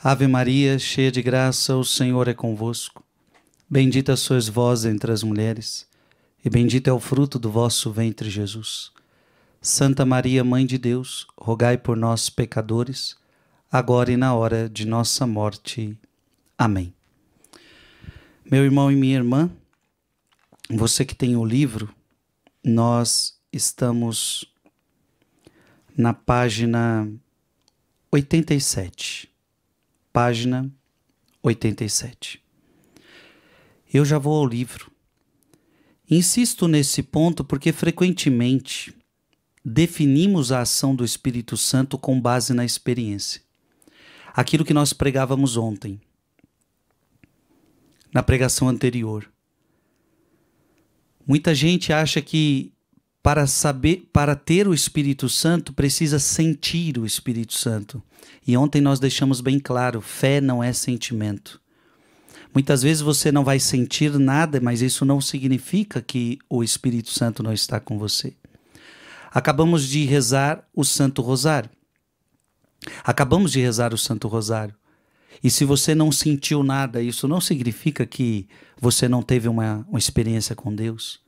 Ave Maria, cheia de graça, o Senhor é convosco. Bendita sois vós entre as mulheres, e bendito é o fruto do vosso ventre, Jesus. Santa Maria, Mãe de Deus, rogai por nós, pecadores, agora e na hora de nossa morte. Amém. Meu irmão e minha irmã, você que tem o livro, nós estamos na página 87. Página 87. Eu já vou ao livro. Insisto nesse ponto porque frequentemente definimos a ação do Espírito Santo com base na experiência. Aquilo que nós pregávamos ontem, na pregação anterior. Muita gente acha que para ter o Espírito Santo, precisa sentir o Espírito Santo. E ontem nós deixamos bem claro, fé não é sentimento. Muitas vezes você não vai sentir nada, mas isso não significa que o Espírito Santo não está com você. Acabamos de rezar o Santo Rosário. E se você não sentiu nada, isso não significa que você não teve uma experiência com Deus.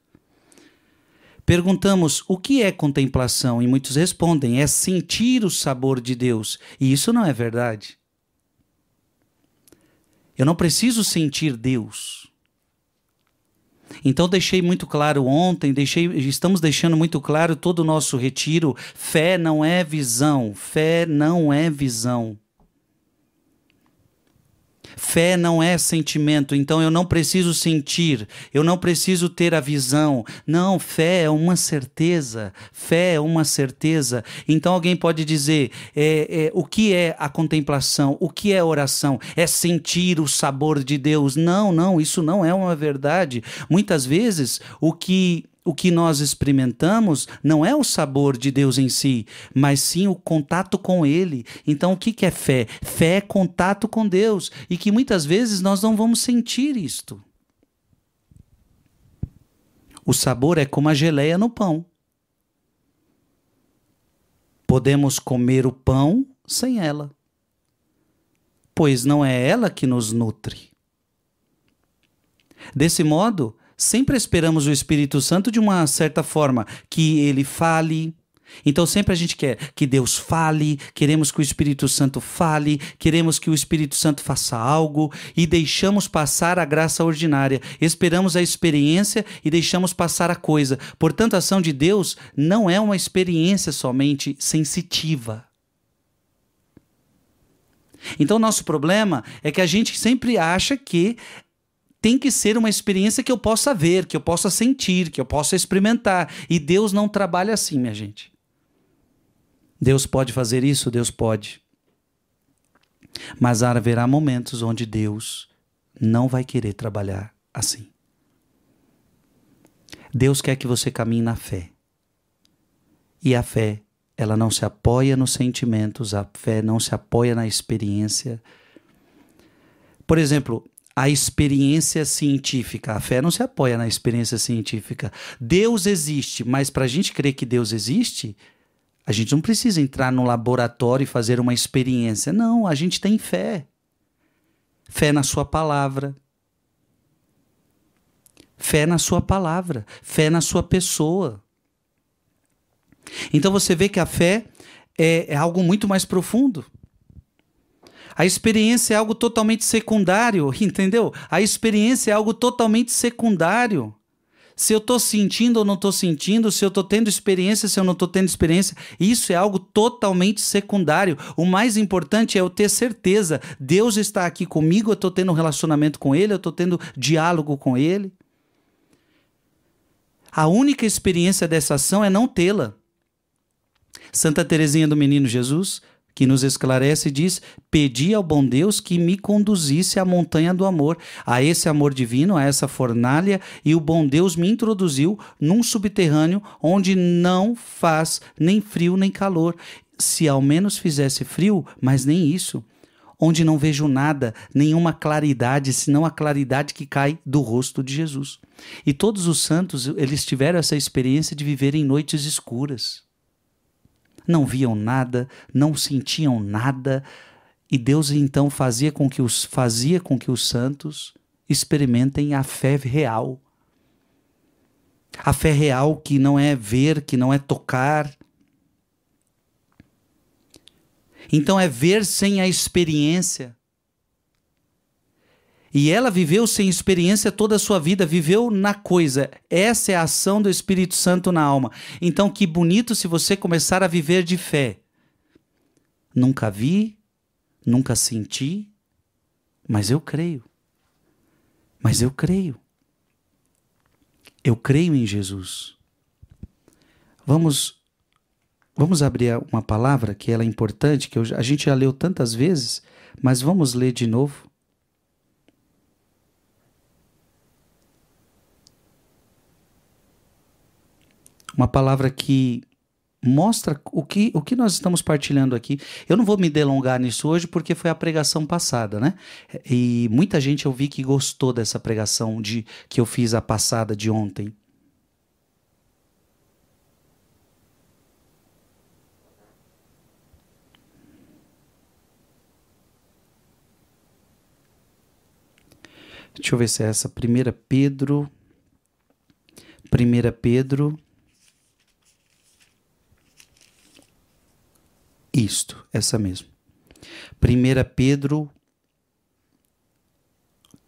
Perguntamos o que é contemplação e muitos respondem, é sentir o sabor de Deus. E isso não é verdade. Eu não preciso sentir Deus. Então deixei muito claro ontem, estamos deixando muito claro todo o nosso retiro, fé não é visão, fé não é visão. Fé não é sentimento, então eu não preciso sentir, eu não preciso ter a visão. Não, fé é uma certeza, fé é uma certeza. Então alguém pode dizer, o que é a contemplação? O que é a oração? É sentir o sabor de Deus. Não, isso não é uma verdade. Muitas vezes o que nós experimentamos não é o sabor de Deus em si, mas sim o contato com Ele. Então o que é fé? Fé é contato com Deus, e que muitas vezes nós não vamos sentir isto. O sabor é como a geleia no pão. Podemos comer o pão sem ela, pois não é ela que nos nutre. Desse modo, sempre esperamos o Espírito Santo de uma certa forma, que ele fale. Então sempre a gente quer que Deus fale, queremos que o Espírito Santo fale, queremos que o Espírito Santo faça algo e deixamos passar a graça ordinária. Esperamos a experiência e deixamos passar a coisa. Portanto, a ação de Deus não é uma experiência somente sensitiva. Então nosso problema é que a gente sempre acha que tem que ser uma experiência que eu possa ver, que eu possa sentir, que eu possa experimentar. E Deus não trabalha assim, minha gente. Deus pode fazer isso? Deus pode. Mas haverá momentos onde Deus não vai querer trabalhar assim. Deus quer que você caminhe na fé. E a fé, ela não se apoia nos sentimentos, a fé não se apoia na experiência. Por exemplo, a experiência científica. A fé não se apoia na experiência científica. Deus existe, mas para a gente crer que Deus existe, a gente não precisa entrar no laboratório e fazer uma experiência. Não, a gente tem fé. Fé na sua palavra. Fé na sua palavra. Fé na sua pessoa. Então você vê que a fé é algo muito mais profundo. A experiência é algo totalmente secundário, entendeu? A experiência é algo totalmente secundário. Se eu estou sentindo ou não estou sentindo, se eu estou tendo experiência, se eu não estou tendo experiência, isso é algo totalmente secundário. O mais importante é eu ter certeza, Deus está aqui comigo, eu estou tendo um relacionamento com Ele, eu estou tendo diálogo com Ele. A única experiência dessa ação é não tê-la. Santa Teresinha do Menino Jesus, que nos esclarece, diz: pedi ao bom Deus que me conduzisse à montanha do amor, a esse amor divino, a essa fornalha, e o bom Deus me introduziu num subterrâneo onde não faz nem frio nem calor. Se ao menos fizesse frio, mas nem isso. Onde não vejo nada, nenhuma claridade, senão a claridade que cai do rosto de Jesus. E todos os santos, eles tiveram essa experiência de viver em noites escuras. Não viam nada, não sentiam nada, E Deus então fazia com que os santos experimentem a fé real. A fé real que não é ver, que não é tocar. Então é ver sem a experiência. E ela viveu sem experiência toda a sua vida, viveu na coisa. Essa é a ação do Espírito Santo na alma. Então que bonito se você começar a viver de fé. Nunca vi, nunca senti, mas eu creio. Mas eu creio. Eu creio em Jesus. Vamos abrir uma palavra que ela é importante, que a gente já leu tantas vezes, mas vamos ler de novo. Uma palavra que mostra o que nós estamos partilhando aqui. Eu não vou me delongar nisso hoje porque foi a pregação passada, né? E muita gente eu vi que gostou dessa pregação que eu fiz a passada de ontem. Deixa eu ver se é essa. 1 Pedro. Isto, essa mesmo. 1 Pedro,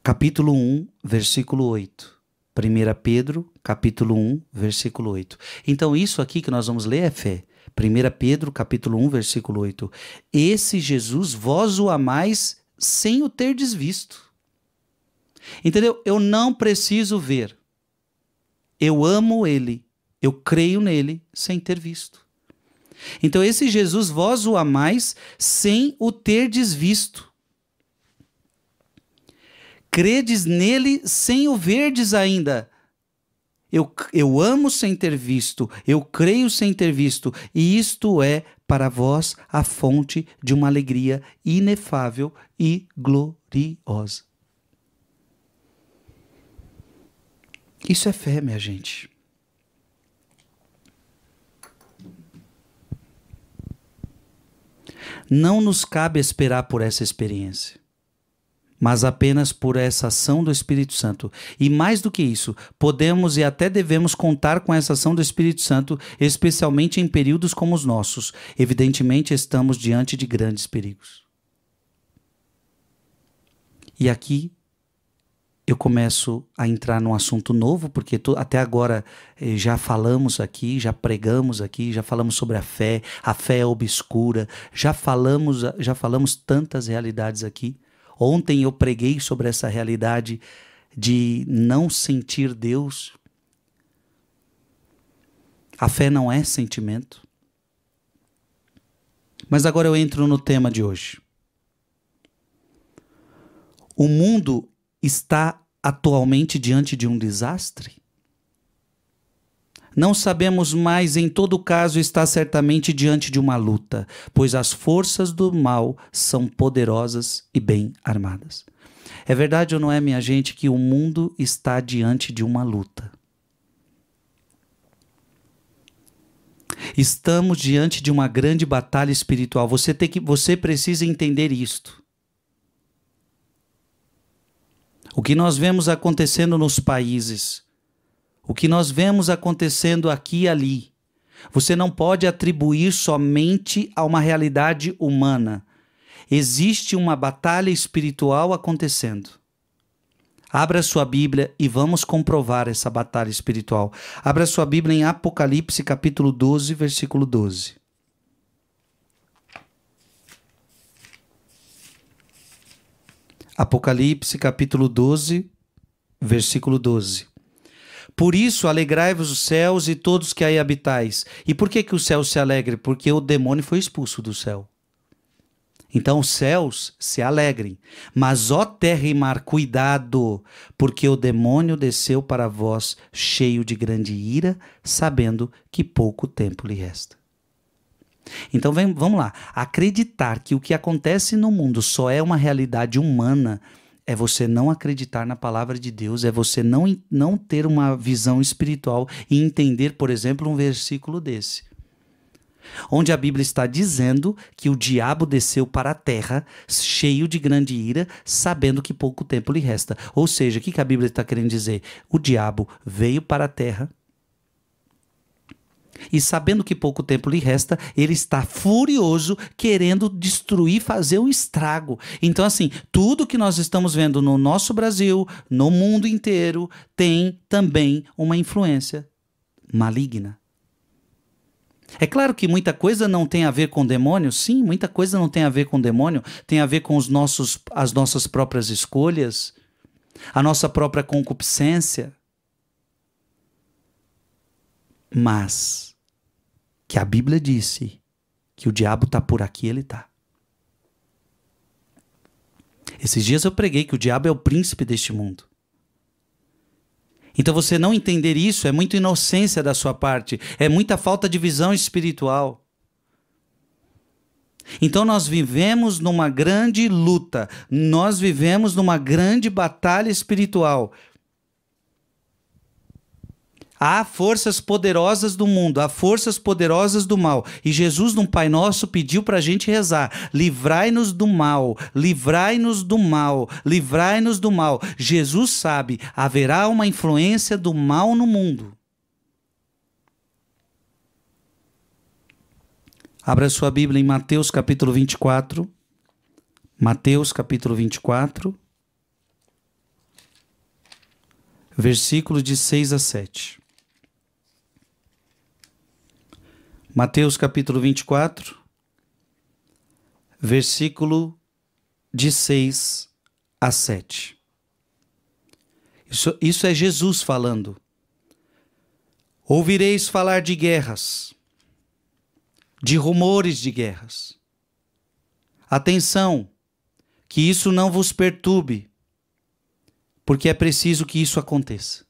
capítulo 1, versículo 8. 1 Pedro, capítulo 1, versículo 8. Então, isso aqui que nós vamos ler é fé. 1 Pedro, capítulo 1, versículo 8. Esse Jesus, vós o amais sem o terdes visto. Entendeu? Eu não preciso ver. Eu amo ele. Eu creio nele sem ter visto. Então esse Jesus vós o amais sem o terdes visto. Credes nele sem o verdes ainda. Eu amo sem ter visto, eu creio sem ter visto, e isto é para vós a fonte de uma alegria inefável e gloriosa. Isso é fé, minha gente. Não nos cabe esperar por essa experiência, mas apenas por essa ação do Espírito Santo. E mais do que isso, podemos e até devemos contar com essa ação do Espírito Santo, especialmente em períodos como os nossos. Evidentemente, estamos diante de grandes perigos. E aqui eu começo a entrar num assunto novo, porque até agora já falamos aqui, já pregamos aqui, já falamos sobre a fé é obscura, já falamos tantas realidades aqui. Ontem eu preguei sobre essa realidade de não sentir Deus. A fé não é sentimento. Mas agora eu entro no tema de hoje. O mundo está atualmente diante de um desastre? Não sabemos, mas em todo caso está certamente diante de uma luta, pois as forças do mal são poderosas e bem armadas. É verdade ou não é, minha gente, que o mundo está diante de uma luta? Estamos diante de uma grande batalha espiritual. Você precisa entender isto. O que nós vemos acontecendo nos países, o que nós vemos acontecendo aqui e ali, você não pode atribuir somente a uma realidade humana. Existe uma batalha espiritual acontecendo. Abra sua Bíblia e vamos comprovar essa batalha espiritual. Abra sua Bíblia em Apocalipse, capítulo 12, versículo 12. Apocalipse, capítulo 12, versículo 12. Por isso, alegrai-vos os céus e todos que aí habitais. E por que o céu se alegre? Porque o demônio foi expulso do céu. Então os céus se alegrem. Mas, ó terra e mar, cuidado, porque o demônio desceu para vós cheio de grande ira, sabendo que pouco tempo lhe resta. Então vamos lá, acreditar que o que acontece no mundo só é uma realidade humana é você não acreditar na palavra de Deus, é você não ter uma visão espiritual e entender, por exemplo, um versículo desse. onde a Bíblia está dizendo que o diabo desceu para a terra cheio de grande ira, sabendo que pouco tempo lhe resta. Ou seja, o que a Bíblia está querendo dizer? O diabo veio para a terra e, sabendo que pouco tempo lhe resta, ele está furioso, querendo destruir, fazer um estrago. Então, assim, tudo que nós estamos vendo no nosso Brasil, no mundo inteiro, tem também uma influência maligna. É claro que muita coisa não tem a ver com demônio. Sim, muita coisa não tem a ver com demônio. Tem a ver com as nossas próprias escolhas, a nossa própria concupiscência. Mas que a Bíblia disse que o diabo está por aqui, ele está. Esses dias eu preguei que o diabo é o príncipe deste mundo. Então você não entender isso é muita inocência da sua parte, é muita falta de visão espiritual. Então nós vivemos numa grande luta, nós vivemos numa grande batalha espiritual. Há forças poderosas do mundo, há forças poderosas do mal. E Jesus, no Pai Nosso, pediu para a gente rezar: livrai-nos do mal, livrai-nos do mal, livrai-nos do mal. Jesus sabe, haverá uma influência do mal no mundo. Abra sua Bíblia em Mateus capítulo 24. Mateus capítulo 24. Versículos de 6 a 7. Mateus capítulo 24, versículo de 6 a 7. Isso é Jesus falando. Ouvireis falar de guerras, de rumores de guerras. Atenção, que isso não vos perturbe, porque é preciso que isso aconteça.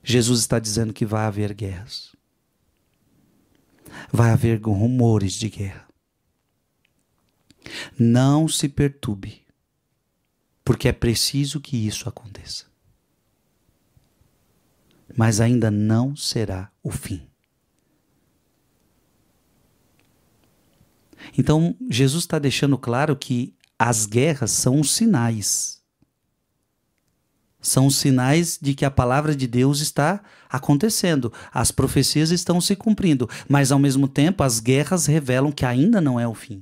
Jesus está dizendo que vai haver guerras. Vai haver rumores de guerra. Não se perturbe, porque é preciso que isso aconteça. Mas ainda não será o fim. Então, Jesus está deixando claro que as guerras são os sinais. São os sinais de que a palavra de Deus está acontecendo. As profecias estão se cumprindo. Mas, ao mesmo tempo, as guerras revelam que ainda não é o fim.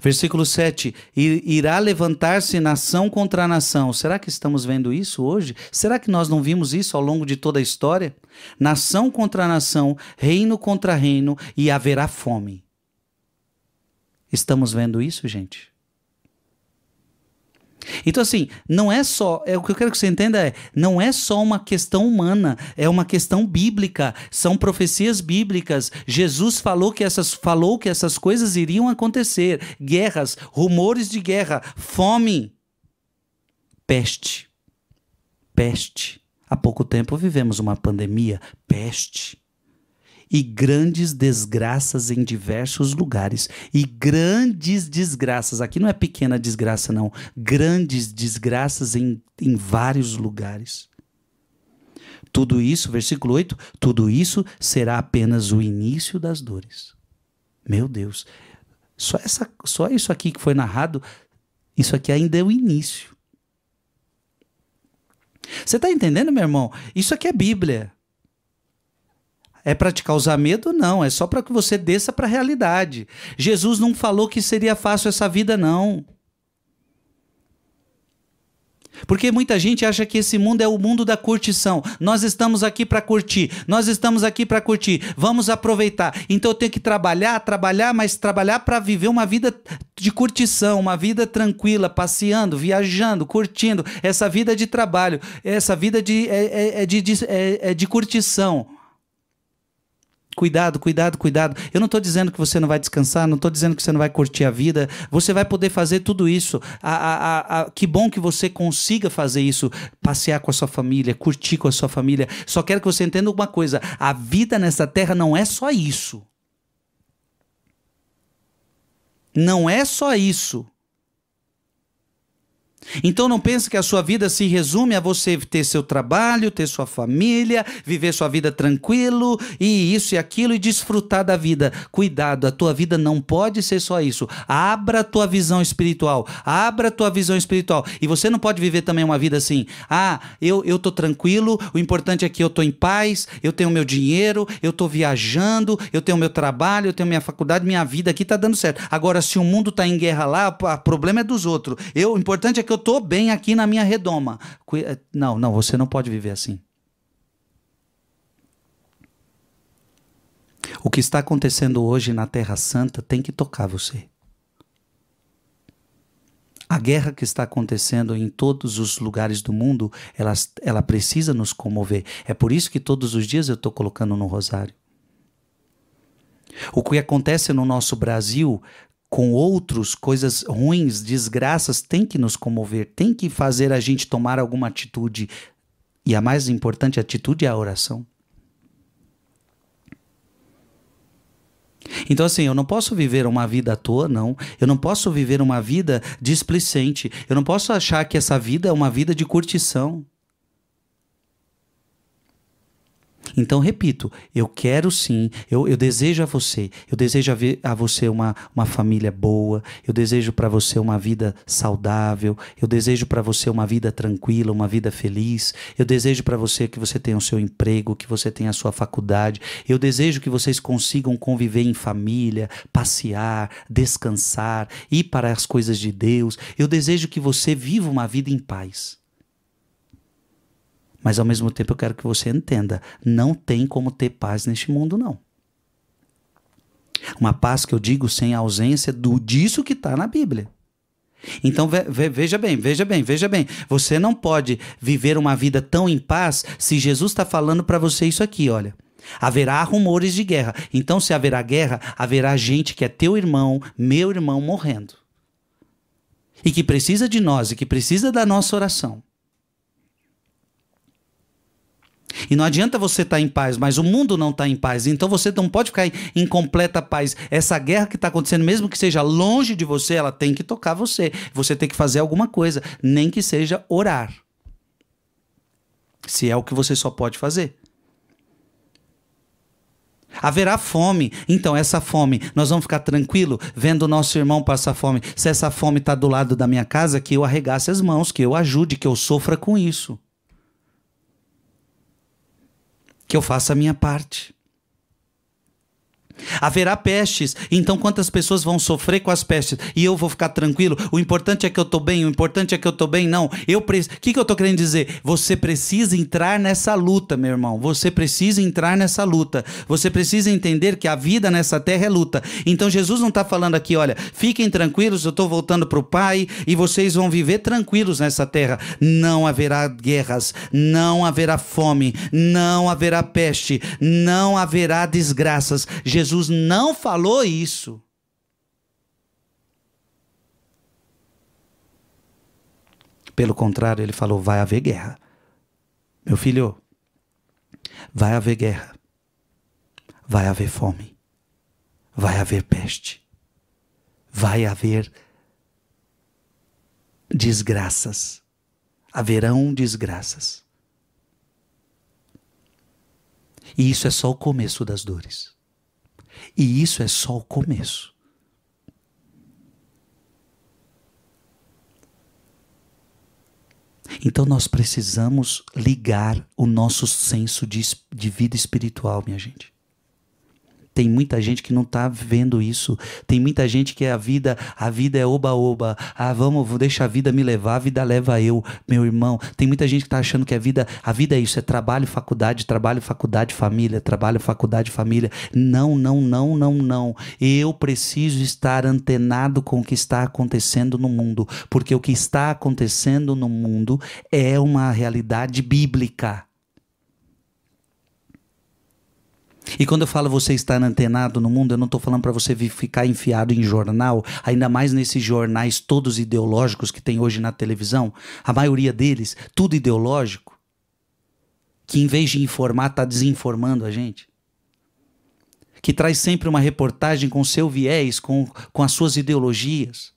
Versículo 7. Irá levantar-se nação contra nação. Será que estamos vendo isso hoje? Será que nós não vimos isso ao longo de toda a história? Nação contra nação, reino contra reino, e haverá fome. Estamos vendo isso, gente? Então, assim, não é só, o que eu quero que você entenda não é só uma questão humana, é uma questão bíblica, são profecias bíblicas. Jesus falou que essas coisas iriam acontecer: guerras, rumores de guerra, fome, peste. Há pouco tempo vivemos uma pandemia, peste. E grandes desgraças em diversos lugares. E grandes desgraças. Aqui não é pequena desgraça, não. Grandes desgraças em vários lugares. Tudo isso, versículo 8, tudo isso será apenas o início das dores. Meu Deus. Só isso aqui que foi narrado, isso aqui ainda é o início. Você está entendendo, meu irmão? Isso aqui é Bíblia. É para te causar medo? Não, é só para que você desça para a realidade. Jesus não falou que seria fácil essa vida, não. Porque muita gente acha que esse mundo é o mundo da curtição. Nós estamos aqui para curtir, vamos aproveitar. Então eu tenho que trabalhar, mas trabalhar para viver uma vida de curtição, uma vida tranquila, passeando, viajando, curtindo. Essa vida de trabalho, essa vida de curtição. Cuidado. Eu não estou dizendo que você não vai descansar, não estou dizendo que você não vai curtir a vida. Você vai poder fazer tudo isso. Que bom que você consiga fazer isso. Passear com a sua família, curtir com a sua família. Só quero que você entenda uma coisa. A vida nessa terra não é só isso. Não é só isso. Então não pense que a sua vida se resume a você ter seu trabalho, ter sua família, viver sua vida tranquilo e isso e aquilo e desfrutar da vida. Cuidado, a tua vida não pode ser só isso. Abra a tua visão espiritual, abra a tua visão espiritual. E você não pode viver também uma vida assim, eu tô tranquilo, o importante é que eu tô em paz, eu tenho meu dinheiro, eu tô viajando, eu tenho meu trabalho, eu tenho minha faculdade, minha vida aqui tá dando certo. Agora, se o mundo tá em guerra lá, o problema é dos outros. O importante é que eu tô bem aqui na minha redoma. Não, você não pode viver assim. O que está acontecendo hoje na Terra Santa tem que tocar você. A guerra que está acontecendo em todos os lugares do mundo, ela precisa nos comover. É por isso que todos os dias eu estou colocando no rosário. O que acontece no nosso Brasil com outros, coisas ruins, desgraças, tem que nos comover, tem que fazer a gente tomar alguma atitude. E a mais importante atitude é a oração. Então assim, eu não posso viver uma vida à toa, não. Eu não posso viver uma vida displicente. Eu não posso achar que essa vida é uma vida de curtição. Então, repito, eu quero sim, eu desejo a você, eu desejo a você uma família boa, eu desejo para você uma vida saudável, eu desejo para você uma vida tranquila, uma vida feliz, eu desejo para você que você tenha o seu emprego, que você tenha a sua faculdade, eu desejo que vocês consigam conviver em família, passear, descansar, ir para as coisas de Deus, eu desejo que você viva uma vida em paz. Mas ao mesmo tempo eu quero que você entenda, não tem como ter paz neste mundo, não. Uma paz que eu digo sem a ausência disso que está na Bíblia. Então veja bem. Você não pode viver uma vida tão em paz se Jesus está falando para você isso aqui, olha. Haverá rumores de guerra. Então se haverá guerra, haverá gente que é teu irmão, meu irmão morrendo. E que precisa de nós, e que precisa da nossa oração. E não adianta você estar em paz, mas o mundo não está em paz. Então você não pode ficar em completa paz. Essa guerra que está acontecendo, mesmo que seja longe de você, ela tem que tocar você. Você tem que fazer alguma coisa, nem que seja orar. Se é o que você só pode fazer. Haverá fome. Então essa fome, nós vamos ficar tranquilo vendo o nosso irmão passar fome. Se essa fome está do lado da minha casa, que eu arregace as mãos, que eu ajude, que eu sofra com isso. Que eu faça a minha parte. Haverá pestes, então quantas pessoas vão sofrer com as pestes e eu vou ficar tranquilo? O importante é que eu estou bem, o importante é que eu estou bem. Não, o que eu estou querendo dizer? Você precisa entrar nessa luta, meu irmão. Você precisa entrar nessa luta. Você precisa entender que a vida nessa terra é luta. Então Jesus não está falando aqui, olha, fiquem tranquilos, eu estou voltando para o Pai e vocês vão viver tranquilos nessa terra. Não haverá guerras, não haverá fome, não haverá peste, não haverá desgraças. Jesus não falou isso. Pelo contrário, ele falou, vai haver guerra. Meu filho, vai haver guerra. Vai haver fome. Vai haver peste. Vai haver desgraças. Haverão desgraças. E isso é só o começo das dores. E isso é só o começo. Então nós precisamos ligar o nosso senso de vida espiritual, minha gente. Tem muita gente que não está vendo isso. Tem muita gente que a vida é oba-oba. Deixa a vida me levar, a vida leva eu, meu irmão. Tem muita gente que está achando que a vida é isso, é trabalho, faculdade, família, trabalho, faculdade, família. Não. Eu preciso estar antenado com o que está acontecendo no mundo, porque o que está acontecendo no mundo é uma realidade bíblica. E quando eu falo você estar antenado no mundo, eu não estou falando para você ficar enfiado em jornal, ainda mais nesses jornais todos ideológicos que tem hoje na televisão, a maioria deles, tudo ideológico, que em vez de informar, está desinformando a gente. Que traz sempre uma reportagem com seu viés, com as suas ideologias.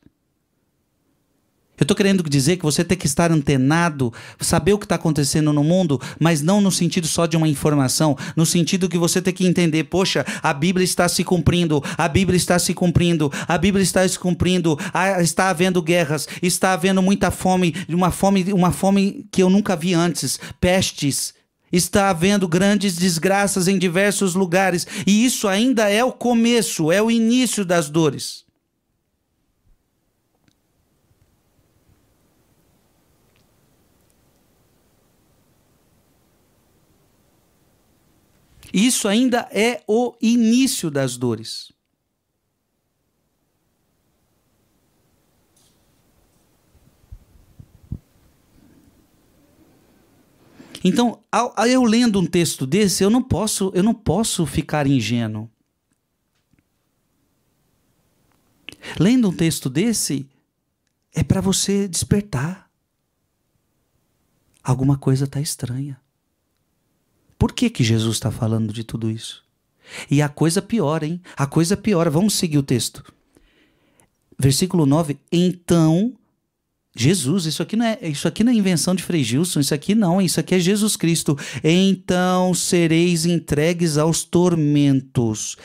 Eu estou querendo dizer que você tem que estar antenado, saber o que está acontecendo no mundo, mas não no sentido só de uma informação, no sentido que você tem que entender, poxa, a Bíblia está se cumprindo, a Bíblia está se cumprindo, a Bíblia está se cumprindo, está havendo guerras, está havendo muita fome, uma fome que eu nunca vi antes, pestes, está havendo grandes desgraças em diversos lugares, e isso ainda é o começo, é o início das dores. Isso ainda é o início das dores. Então, eu lendo um texto desse, eu não posso ficar ingênuo. Lendo um texto desse, é para você despertar. Alguma coisa está estranha. Por que Jesus está falando de tudo isso? E a coisa piora, hein? A coisa piora. Vamos seguir o texto. Versículo 9. Então, Jesus, isso aqui não é invenção de Frei Gilson, isso aqui é Jesus Cristo. Então sereis entregues aos tormentos.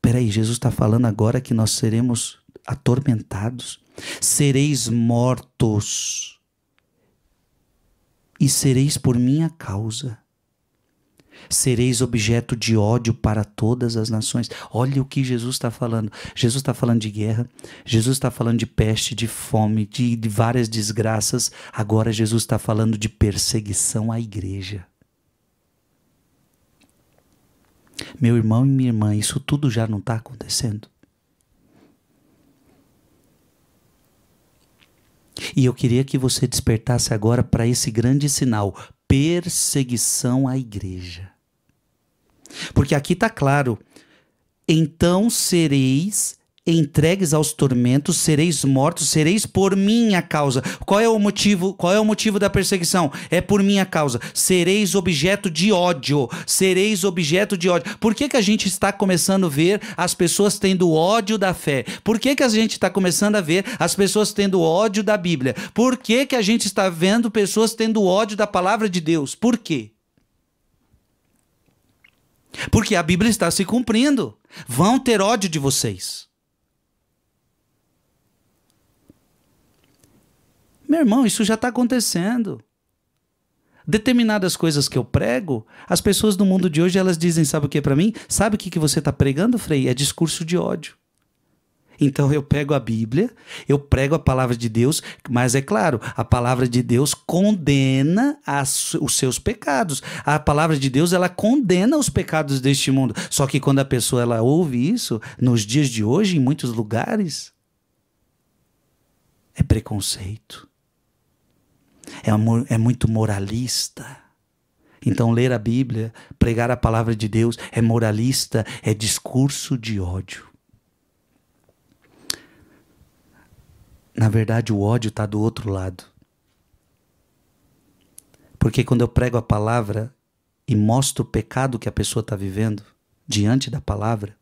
Peraí, Jesus está falando agora que nós seremos atormentados. Sereis mortos. E sereis por minha causa. Sereis objeto de ódio para todas as nações. Olha o que Jesus está falando. Jesus está falando de guerra. Jesus está falando de peste, de fome, de várias desgraças. Agora Jesus está falando de perseguição à igreja. Meu irmão e minha irmã, isso tudo já não está acontecendo? E eu queria que você despertasse agora para esse grande sinal. Perseguição à igreja. Porque aqui está claro. Então sereis entregues aos tormentos, sereis mortos, sereis por minha causa. Qual é o motivo da perseguição? É por minha causa. Sereis objeto de ódio. Sereis objeto de ódio. Por que a gente está começando a ver as pessoas tendo ódio da fé? Por que a gente está começando a ver as pessoas tendo ódio da Bíblia? Por que a gente está vendo pessoas tendo ódio da palavra de Deus? Por quê? Porque a Bíblia está se cumprindo. Vão ter ódio de vocês. Meu irmão, isso já está acontecendo. Determinadas coisas que eu prego, as pessoas do mundo de hoje, elas dizem, sabe o que para mim? Sabe o que você está pregando, Frei? É discurso de ódio. Então eu pego a Bíblia, eu prego a palavra de Deus, mas é claro, a palavra de Deus condena os seus pecados. A palavra de Deus, ela condena os pecados deste mundo. Só que quando a pessoa ela ouve isso, nos dias de hoje, em muitos lugares, é preconceito. É muito moralista. Então ler a Bíblia, pregar a palavra de Deus é moralista, é discurso de ódio. Na verdade, o ódio está do outro lado. Porque quando eu prego a palavra e mostro o pecado que a pessoa está vivendo diante da palavra,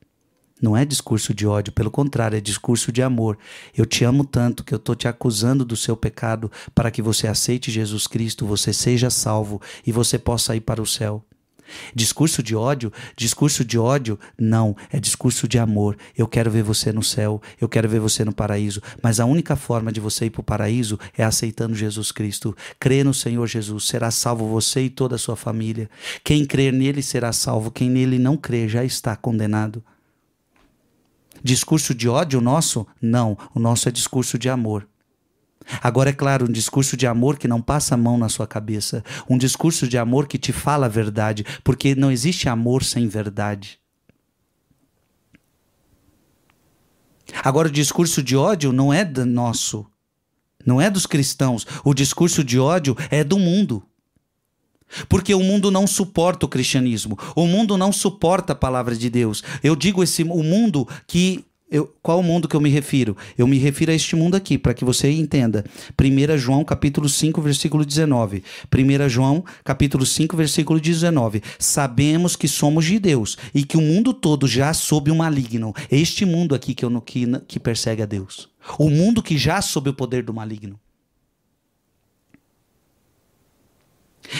não é discurso de ódio, pelo contrário, é discurso de amor. Eu te amo tanto que eu estou te acusando do seu pecado para que você aceite Jesus Cristo, você seja salvo e você possa ir para o céu. Discurso de ódio, não, é discurso de amor. Eu quero ver você no céu, eu quero ver você no paraíso, mas a única forma de você ir para o paraíso é aceitando Jesus Cristo. Crê no Senhor Jesus, será salvo você e toda a sua família. Quem crer nele será salvo, quem nele não crer já está condenado. Discurso de ódio o nosso? Não, o nosso é discurso de amor. Agora, é claro, um discurso de amor que não passa a mão na sua cabeça. Um discurso de amor que te fala a verdade, porque não existe amor sem verdade. Agora, o discurso de ódio não é nosso, não é dos cristãos. O discurso de ódio é do mundo. Porque o mundo não suporta o cristianismo. O mundo não suporta a palavra de Deus. Eu digo o mundo que Qual o mundo que eu me refiro? Eu me refiro a este mundo aqui, para que você entenda. 1 João capítulo 5, versículo 19. 1 João capítulo 5, versículo 19. Sabemos que somos de Deus e que o mundo todo já sob o maligno. Este mundo aqui que persegue a Deus. O mundo que já sob o poder do maligno.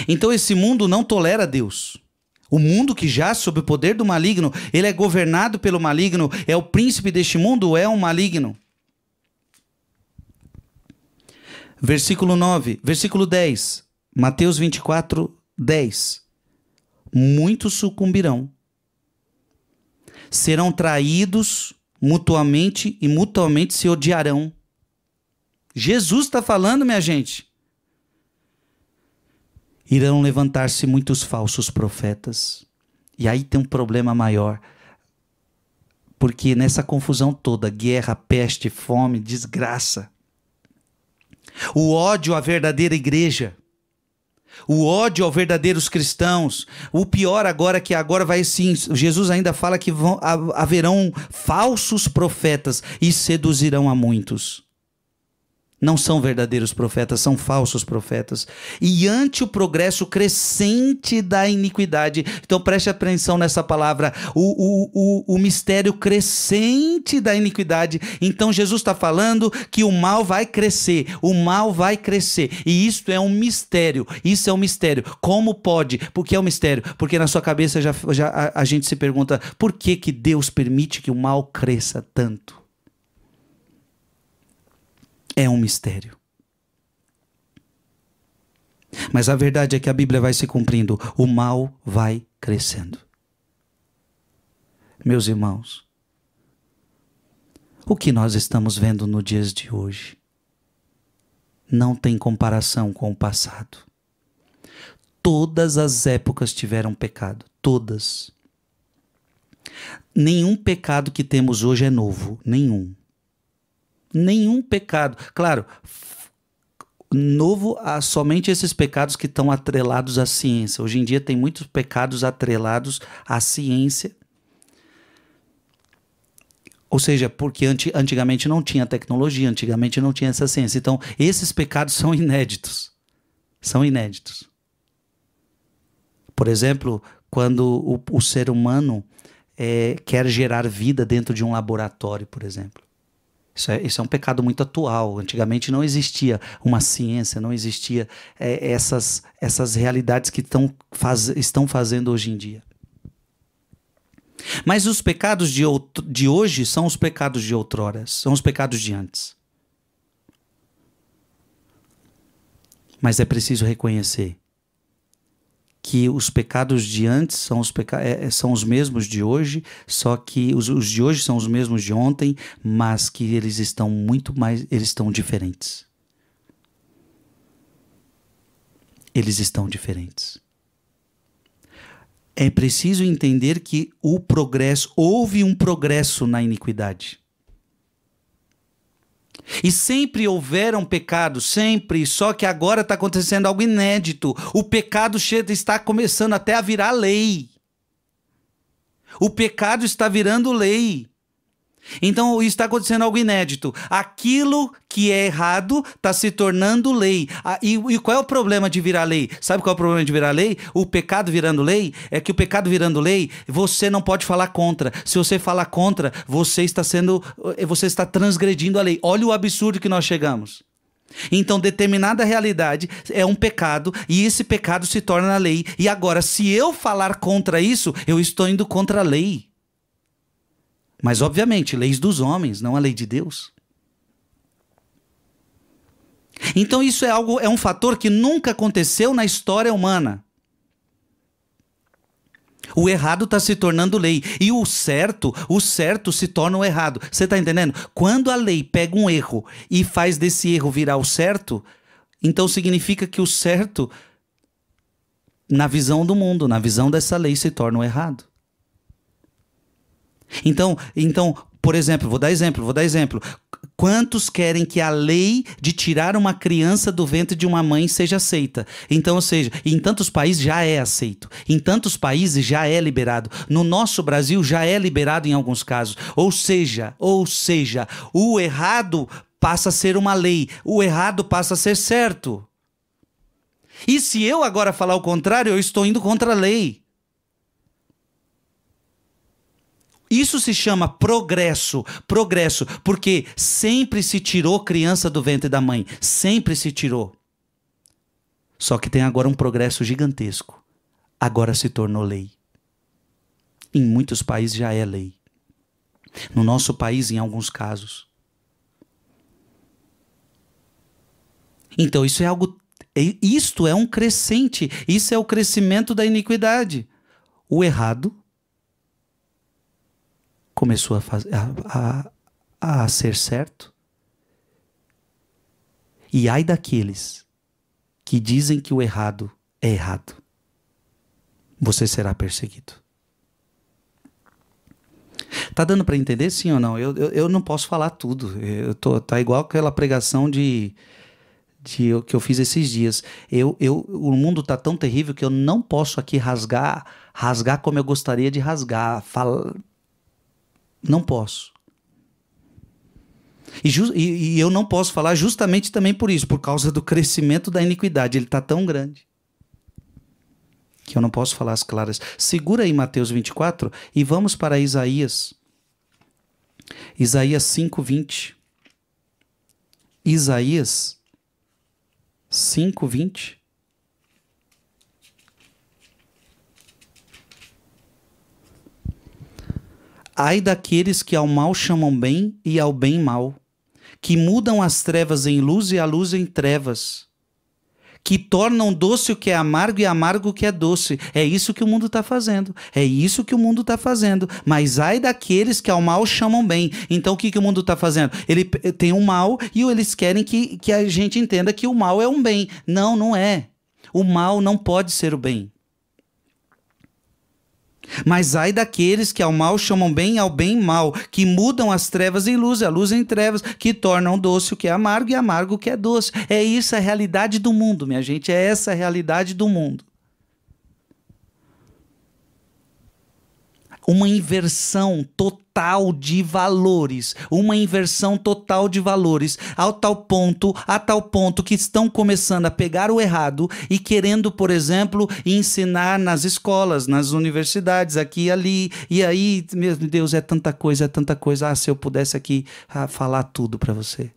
Então esse mundo não tolera Deus. O mundo que já sob o poder do maligno, ele é governado pelo maligno, é o príncipe deste mundo, é um maligno. Versículo 9, versículo 10, Mateus 24, 10. Muitos sucumbirão, serão traídos mutuamente e mutuamente se odiarão. Jesus está falando, minha gente. Irão levantar-se muitos falsos profetas. E aí tem um problema maior. Porque nessa confusão toda, guerra, peste, fome, desgraça. O ódio à verdadeira igreja. O ódio aos verdadeiros cristãos. O pior agora que agora vai sim. Jesus ainda fala que haverão falsos profetas e seduzirão a muitos. Não são verdadeiros profetas, são falsos profetas. E ante o progresso crescente da iniquidade, então preste atenção nessa palavra, o mistério crescente da iniquidade. Então Jesus está falando que o mal vai crescer, o mal vai crescer. E isto é um mistério, isso é um mistério. Como pode? Porque é um mistério. Porque na sua cabeça a gente se pergunta, por que Deus permite que o mal cresça tanto? É um mistério. Mas a verdade é que a Bíblia vai se cumprindo. O mal vai crescendo. Meus irmãos, o que nós estamos vendo nos dias de hoje não tem comparação com o passado. Todas as épocas tiveram pecado. Todas. Nenhum pecado que temos hoje é novo. Nenhum. Nenhum pecado. Claro, novo há somente esses pecados que estão atrelados à ciência. Hoje em dia tem muitos pecados atrelados à ciência. Ou seja, porque antigamente não tinha tecnologia, antigamente não tinha essa ciência. Então, esses pecados são inéditos. São inéditos. Por exemplo, quando o ser humano quer gerar vida dentro de um laboratório, por exemplo. Isso é um pecado muito atual. Antigamente não existia uma ciência, não existia essas realidades que estão fazendo hoje em dia. Mas os pecados de hoje são os pecados de outrora, são os pecados de antes. Mas é preciso reconhecer que os pecados de antes são os mesmos de hoje, só que os de hoje são os mesmos de ontem, mas que eles estão eles estão diferentes. Eles estão diferentes. É preciso entender que houve um progresso na iniquidade. E sempre houveram pecados, sempre, só que agora está acontecendo algo inédito. O pecado está começando até a virar lei. O pecado está virando lei. Então está acontecendo algo inédito. Aquilo que é errado está se tornando lei. E qual é o problema de virar lei? Sabe qual é o problema de virar lei? O pecado virando lei é que o pecado virando lei, você não pode falar contra. Se você falar contra, você está transgredindo a lei. Olha o absurdo que nós chegamos. Então determinada realidade é um pecado e esse pecado se torna lei. E agora, se eu falar contra isso, eu estou indo contra a lei. Mas, obviamente, leis dos homens, não a lei de Deus. Então isso é um fator que nunca aconteceu na história humana. O errado está se tornando lei. E o certo se torna o errado. Você está entendendo? Quando a lei pega um erro e faz desse erro virar o certo, então significa que o certo, na visão do mundo, na visão dessa lei, se torna o errado. Então, por exemplo, vou dar exemplo. Quantos querem que a lei de tirar uma criança do ventre de uma mãe seja aceita? Então, ou seja, em tantos países já é aceito. Em tantos países já é liberado. No nosso Brasil já é liberado em alguns casos. Ou seja, o errado passa a ser uma lei. O errado passa a ser certo. E se eu agora falar o contrário, eu estou indo contra a lei. Isso se chama progresso, porque sempre se tirou criança do ventre da mãe, sempre se tirou. Só que tem agora um progresso gigantesco. Agora se tornou lei. Em muitos países já é lei. No nosso país, em alguns casos. Então isso é algo, isto é um crescente, isso é o crescimento da iniquidade. O errado começou a ser certo. E ai daqueles que dizem que o errado é errado. Você será perseguido. Tá dando para entender, sim ou não? Eu não posso falar tudo. Tá igual aquela pregação que eu fiz esses dias. O mundo tá tão terrível que eu não posso aqui rasgar como eu gostaria de rasgar. Não posso. E eu não posso falar justamente também por isso, por causa do crescimento da iniquidade. Ele está tão grande que eu não posso falar as claras. Segura aí Mateus 24 e vamos para Isaías. Isaías 5:20. Isaías 5:20. Ai daqueles que ao mal chamam bem e ao bem mal, que mudam as trevas em luz e a luz em trevas, que tornam doce o que é amargo e amargo o que é doce. É isso que o mundo está fazendo. É isso que o mundo está fazendo. Mas ai daqueles que ao mal chamam bem. Então o que o mundo está fazendo? Ele tem um mal e eles querem que a gente entenda que o mal é um bem. Não, não é. O mal não pode ser o bem. Mas ai daqueles que ao mal chamam bem e ao bem mal, que mudam as trevas em luz, a luz em trevas, que tornam doce o que é amargo e amargo o que é doce. É isso a realidade do mundo, minha gente. É essa a realidade do mundo. Uma inversão total de valores, a tal ponto que estão começando a pegar o errado e querendo, por exemplo, ensinar nas escolas, nas universidades, aqui e ali, e aí, meu Deus, é tanta coisa, ah, se eu pudesse aqui falar tudo para você.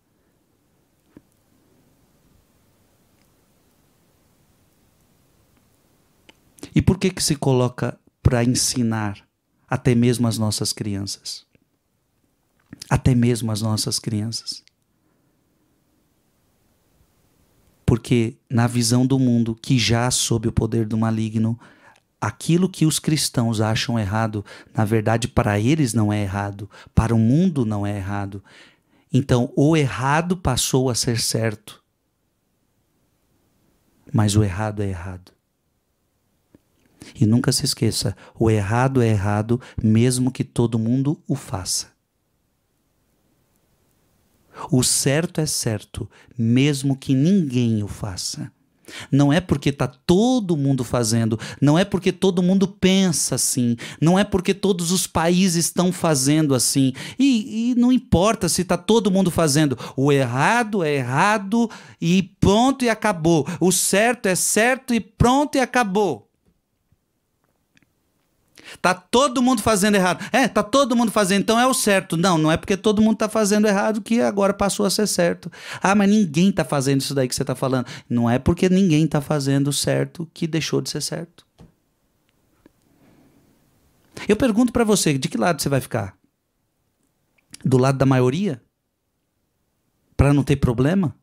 E por que se coloca para ensinar? Até mesmo as nossas crianças. Até mesmo as nossas crianças. Porque na visão do mundo, que já sob o poder do maligno, aquilo que os cristãos acham errado, na verdade para eles não é errado, para o mundo não é errado. Então o errado passou a ser certo. Mas o errado é errado. E nunca se esqueça, o errado é errado, mesmo que todo mundo o faça. O certo é certo, mesmo que ninguém o faça. Não é porque está todo mundo fazendo, não é porque todo mundo pensa assim, não é porque todos os países estão fazendo assim. E não importa se está todo mundo fazendo. O errado é errado e pronto e acabou. O certo é certo e pronto e acabou. Tá todo mundo fazendo errado. Tá todo mundo fazendo, então é o certo. Não, não é porque todo mundo tá fazendo errado que agora passou a ser certo. Ah, mas ninguém tá fazendo isso daí que você tá falando. Não é porque ninguém tá fazendo certo que deixou de ser certo. Eu pergunto pra você, de que lado você vai ficar? Do lado da maioria? Pra não ter problema?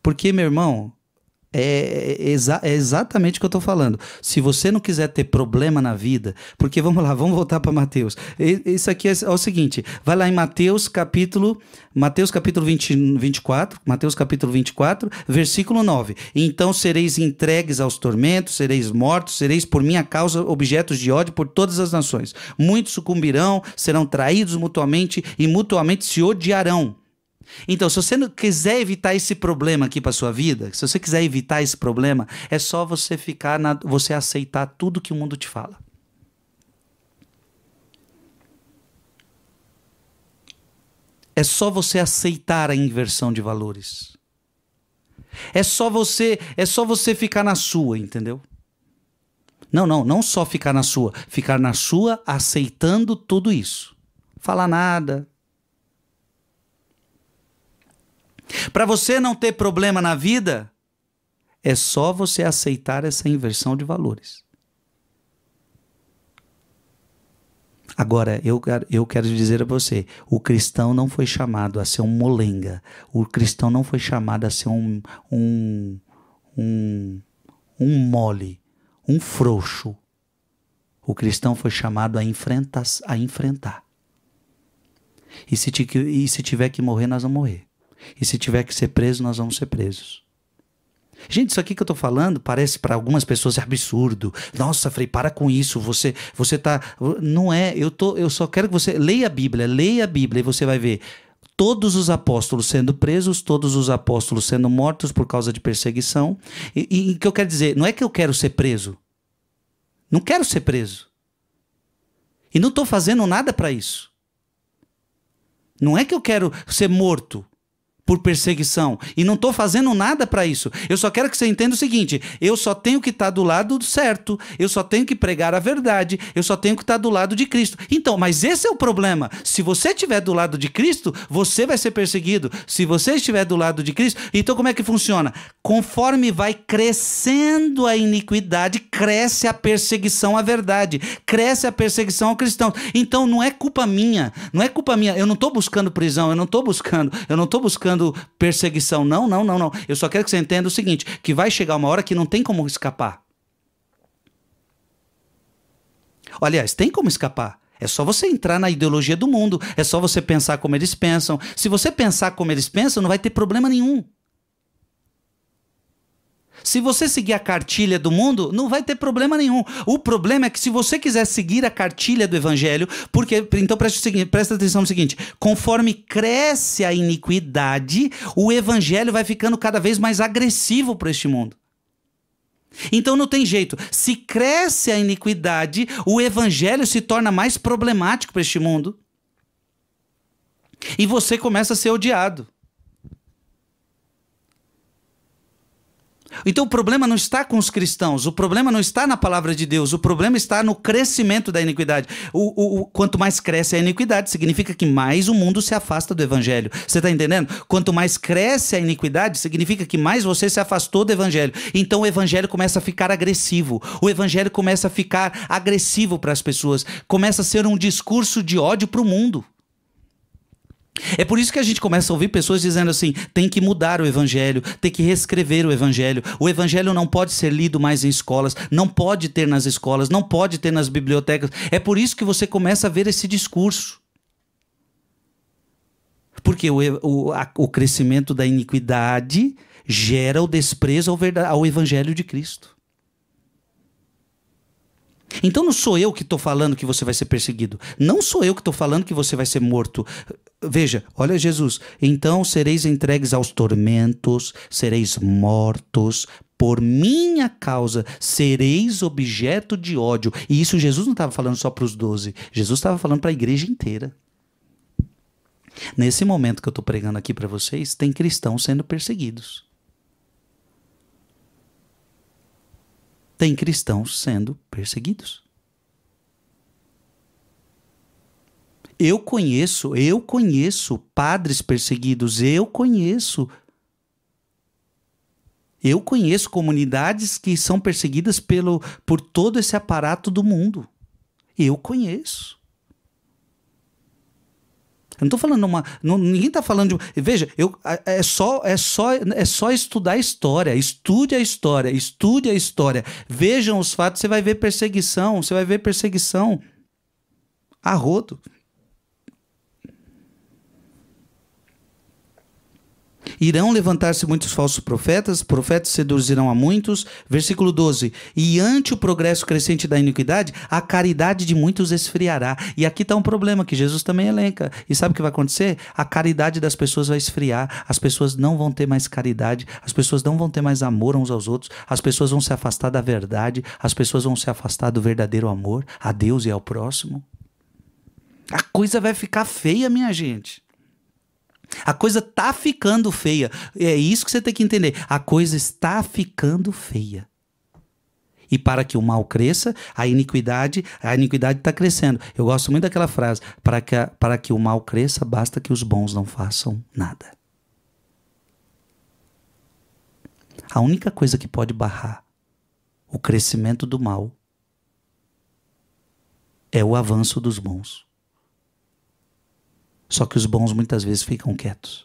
Porque, meu irmão, É exatamente o que eu estou falando. Se você não quiser ter problema na vida, porque vamos lá, vamos voltar para Mateus. Isso aqui é o seguinte, vai lá em Mateus capítulo 24, Mateus capítulo 24, versículo 9. Então sereis entregues aos tormentos, sereis mortos, sereis por minha causa objetos de ódio por todas as nações. Muitos sucumbirão, serão traídos mutuamente e mutuamente se odiarão. Então, se você não quiser evitar esse problema aqui para sua vida, se você quiser evitar esse problema, é só você você aceitar tudo que o mundo te fala. É só você aceitar a inversão de valores. É só você ficar na sua, entendeu? Não só ficar na sua aceitando tudo isso. Falar nada. Para você não ter problema na vida, é só você aceitar essa inversão de valores. Agora, eu quero dizer a você, o cristão não foi chamado a ser um molenga. O cristão não foi chamado a ser um mole, um frouxo. O cristão foi chamado a enfrentar. E se tiver que morrer, nós vamos morrer. E se tiver que ser preso, nós vamos ser presos. Gente, isso aqui que eu tô falando parece para algumas pessoas absurdo. Nossa, Frei, para com isso. Você tá... Não é, eu só quero que você leia a Bíblia e você vai ver todos os apóstolos sendo presos, todos os apóstolos sendo mortos por causa de perseguição. E o que eu quero dizer, não é que eu quero ser preso. Não quero ser preso. E não tô fazendo nada para isso. Não é que eu quero ser morto por perseguição, e não estou fazendo nada para isso. Eu só quero que você entenda o seguinte, eu só tenho que estar do lado certo, eu só tenho que pregar a verdade, eu só tenho que estar do lado de Cristo. Então, mas esse é o problema. Se você estiver do lado de Cristo, você vai ser perseguido. Se você estiver do lado de Cristo, então como é que funciona? Conforme vai crescendo a iniquidade, cresce a perseguição à verdade, cresce a perseguição ao cristão. Então não é culpa minha, eu não estou buscando prisão, eu não estou buscando perseguição, não. Eu só quero que você entenda o seguinte, que vai chegar uma hora que não tem como escapar. Aliás, tem como escapar. É só você entrar na ideologia do mundo, é só você pensar como eles pensam. Se você pensar como eles pensam, não vai ter problema nenhum. Se você seguir a cartilha do mundo, não vai ter problema nenhum. O problema é que se você quiser seguir a cartilha do evangelho, então presta atenção no seguinte, conforme cresce a iniquidade, o evangelho vai ficando cada vez mais agressivo para este mundo. Então não tem jeito. Se cresce a iniquidade, o evangelho se torna mais problemático para este mundo. E você começa a ser odiado. Então o problema não está com os cristãos, o problema não está na palavra de Deus, o problema está no crescimento da iniquidade. Quanto mais cresce a iniquidade, significa que mais o mundo se afasta do evangelho. Você está entendendo? Quanto mais cresce a iniquidade, significa que mais você se afastou do evangelho. Então o evangelho começa a ficar agressivo. O evangelho começa a ficar agressivo para as pessoas. Começa a ser um discurso de ódio para o mundo. É por isso que a gente começa a ouvir pessoas dizendo assim, tem que mudar o evangelho, tem que reescrever o evangelho não pode ser lido mais em escolas, não pode ter nas escolas, não pode ter nas bibliotecas. É por isso que você começa a ver esse discurso. Porque o crescimento da iniquidade gera o desprezo ao evangelho de Cristo. Então não sou eu que estou falando que você vai ser perseguido. Não sou eu que estou falando que você vai ser morto. Veja, olha Jesus. Então sereis entregues aos tormentos, sereis mortos. Por minha causa sereis objeto de ódio. E isso Jesus não estava falando só para os 12. Jesus estava falando para a igreja inteira. Nesse momento que eu estou pregando aqui para vocês, tem cristãos sendo perseguidos. Tem cristãos sendo perseguidos. Eu conheço padres perseguidos, eu conheço comunidades que são perseguidas por todo esse aparato do mundo. Eu conheço. não estou falando ninguém está falando de. Veja, é só estudar a história. Estude a história, estude a história. Vejam os fatos, você vai ver perseguição, a rodo. Irão levantar-se muitos falsos profetas seduzirão a muitos. Versículo 12. E ante o progresso crescente da iniquidade, a caridade de muitos esfriará. E aqui está um problema que Jesus também elenca. E sabe o que vai acontecer? A caridade das pessoas vai esfriar. As pessoas não vão ter mais caridade. As pessoas não vão ter mais amor uns aos outros. As pessoas vão se afastar da verdade. As pessoas vão se afastar do verdadeiro amor a Deus e ao próximo. A coisa vai ficar feia, minha gente. A coisa tá ficando feia. É isso que você tem que entender. A coisa está ficando feia. E para que o mal cresça, a iniquidade está crescendo. Eu gosto muito daquela frase. Para que o mal cresça, basta que os bons não façam nada. A única coisa que pode barrar o crescimento do mal é o avanço dos bons. Só que os bons muitas vezes ficam quietos.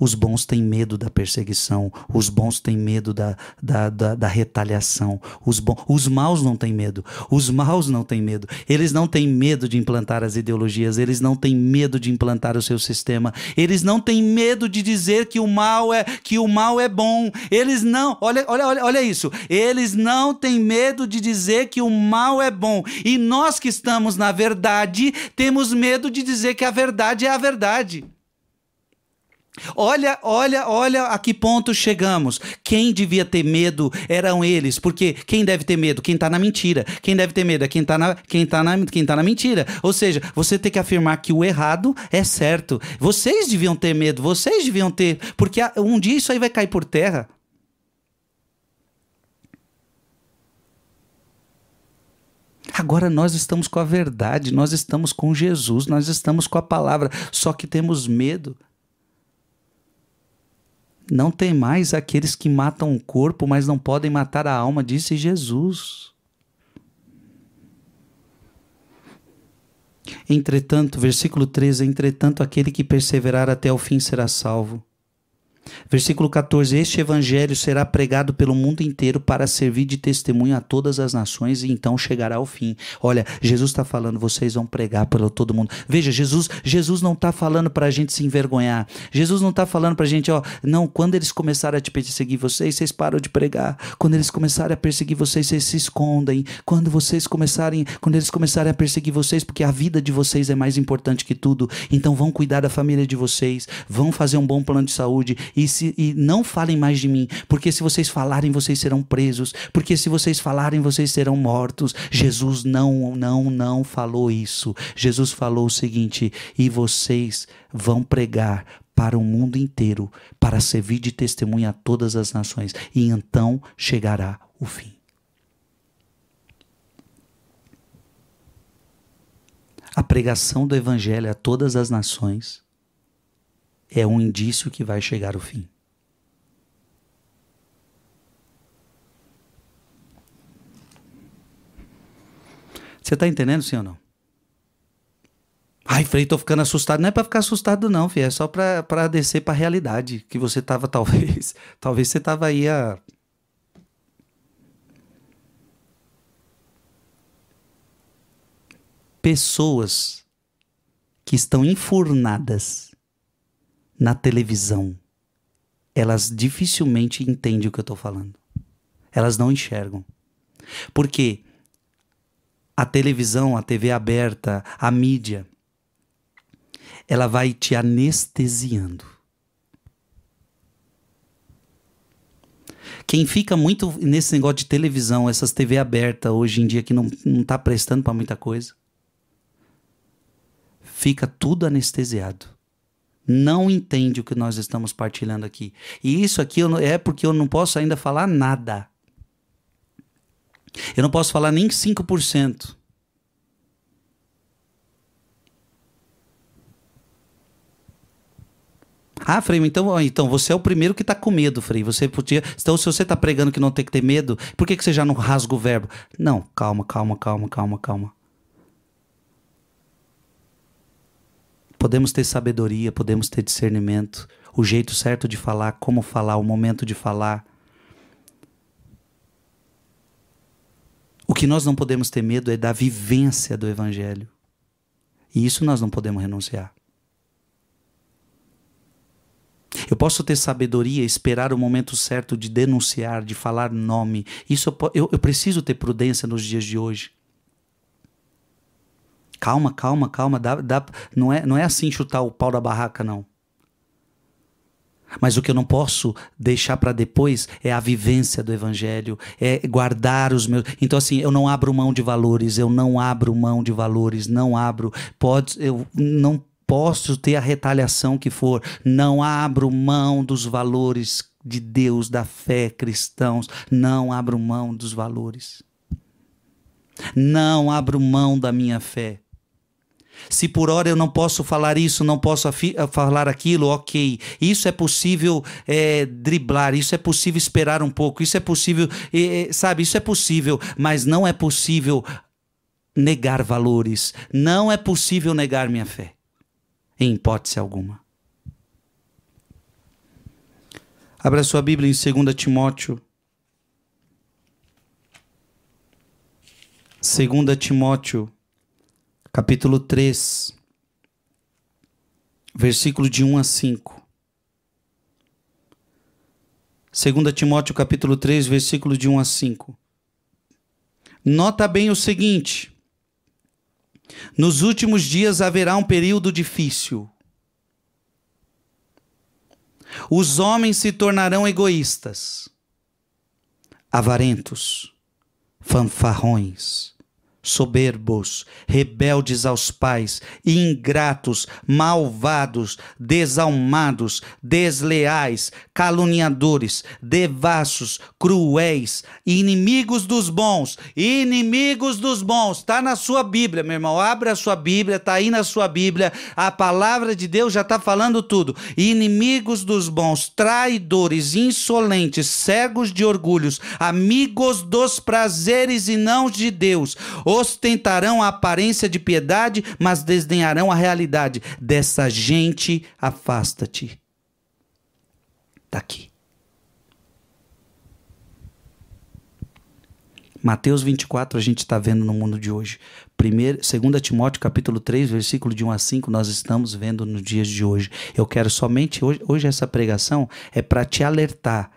Os bons têm medo da perseguição. Os bons têm medo da retaliação. Os maus não têm medo. Os maus não têm medo. Eles não têm medo de implantar as ideologias. Eles não têm medo de implantar o seu sistema. Eles não têm medo de dizer que o mal é bom. Eles não... Olha isso. Eles não têm medo de dizer que o mal é bom. E nós que estamos na verdade, temos medo de dizer que a verdade é a verdade. Olha a que ponto chegamos. Quem devia ter medo eram eles, porque quem deve ter medo? Quem está na mentira. Quem deve ter medo é quem tá na mentira. Ou seja, você tem que afirmar que o errado é certo. Vocês deviam ter medo, porque um dia isso aí vai cair por terra. Agora nós estamos com a verdade, nós estamos com Jesus, nós estamos com a palavra, só que temos medo. Não tem mais aqueles que matam o corpo, mas não podem matar a alma, disse Jesus. Entretanto, versículo 13, entretanto, aquele que perseverar até o fim será salvo. Versículo 14, este evangelho será pregado pelo mundo inteiro para servir de testemunho a todas as nações e então chegará ao fim. Olha, Jesus está falando, vocês vão pregar para todo mundo. Veja, Jesus não está falando para a gente se envergonhar. Jesus não está falando para a gente, não, quando eles começarem a te perseguir vocês param de pregar. Quando eles começarem a perseguir vocês se escondem. Quando eles começarem a perseguir vocês, porque a vida de vocês é mais importante que tudo, então vão cuidar da família de vocês, vão fazer um bom plano de saúde. E não falem mais de mim, porque se vocês falarem, vocês serão presos, porque se vocês falarem, vocês serão mortos. Jesus não falou isso. Jesus falou o seguinte: e vocês vão pregar para o mundo inteiro, para servir de testemunha a todas as nações, e então chegará o fim. A pregação do evangelho a todas as nações é um indício que vai chegar o fim. Você está entendendo, sim ou não? Ai, Frei, tô ficando assustado. Não é para ficar assustado não, filho. É só para descer para a realidade. Que você estava talvez você estava aí a... Pessoas que estão enfurnadas na televisão, elas dificilmente entendem o que eu estou falando. Elas não enxergam. Porque a televisão, a TV aberta, a mídia, ela vai te anestesiando. Quem fica muito nesse negócio de televisão, essas TV abertas hoje em dia que não está prestando para muita coisa, fica tudo anestesiado. Não entende o que nós estamos partilhando aqui. E isso aqui é porque eu não posso ainda falar nada. Eu não posso falar nem 5%. Ah, Frei, então você é o primeiro que está com medo, Frei. Então, se você está pregando que não tem que ter medo, por que você já não rasga o verbo? Não, calma. Podemos ter sabedoria, podemos ter discernimento, o jeito certo de falar, como falar, o momento de falar. O que nós não podemos ter medo é da vivência do Evangelho. E isso nós não podemos renunciar. Eu posso ter sabedoria, esperar o momento certo de denunciar, de falar nome. Isso eu preciso ter prudência nos dias de hoje. Calma. Não é assim chutar o pau da barraca, não. Mas o que eu não posso deixar para depois é a vivência do Evangelho, é guardar os meus... Então assim, eu não abro mão de valores, eu não abro. Eu não posso ter a retaliação que for, não abro mão dos valores de Deus, da fé cristãos, não abro mão dos valores. Não abro mão da minha fé. Se por hora eu não posso falar isso, não posso falar aquilo, ok. Isso é possível driblar, isso é possível esperar um pouco, isso é possível, isso é possível, mas não é possível negar valores, não é possível negar minha fé, em hipótese alguma. Abra sua Bíblia em 2 Timóteo. 2 Timóteo. Capítulo 3, versículo de 1 a 5. 2 Timóteo capítulo 3, versículo de 1 a 5. Nota bem o seguinte: nos últimos dias haverá um período difícil. Os homens se tornarão egoístas, avarentos, fanfarrões, soberbos, rebeldes aos pais, ingratos, malvados, desalmados, desleais, caluniadores, devassos, cruéis, inimigos dos bons. Está na sua Bíblia, meu irmão. Abre a sua Bíblia, está aí na sua Bíblia. A palavra de Deus já está falando tudo. Inimigos dos bons, traidores, insolentes, cegos de orgulhos, amigos dos prazeres e não de Deus. Ostentarão a aparência de piedade, mas desdenharão a realidade. Dessa gente, afasta-te. Está aqui. Mateus 24, a gente está vendo no mundo de hoje. 2 Timóteo capítulo 3, versículo de 1 a 5, nós estamos vendo nos dias de hoje. Eu quero somente, hoje essa pregação é para te alertar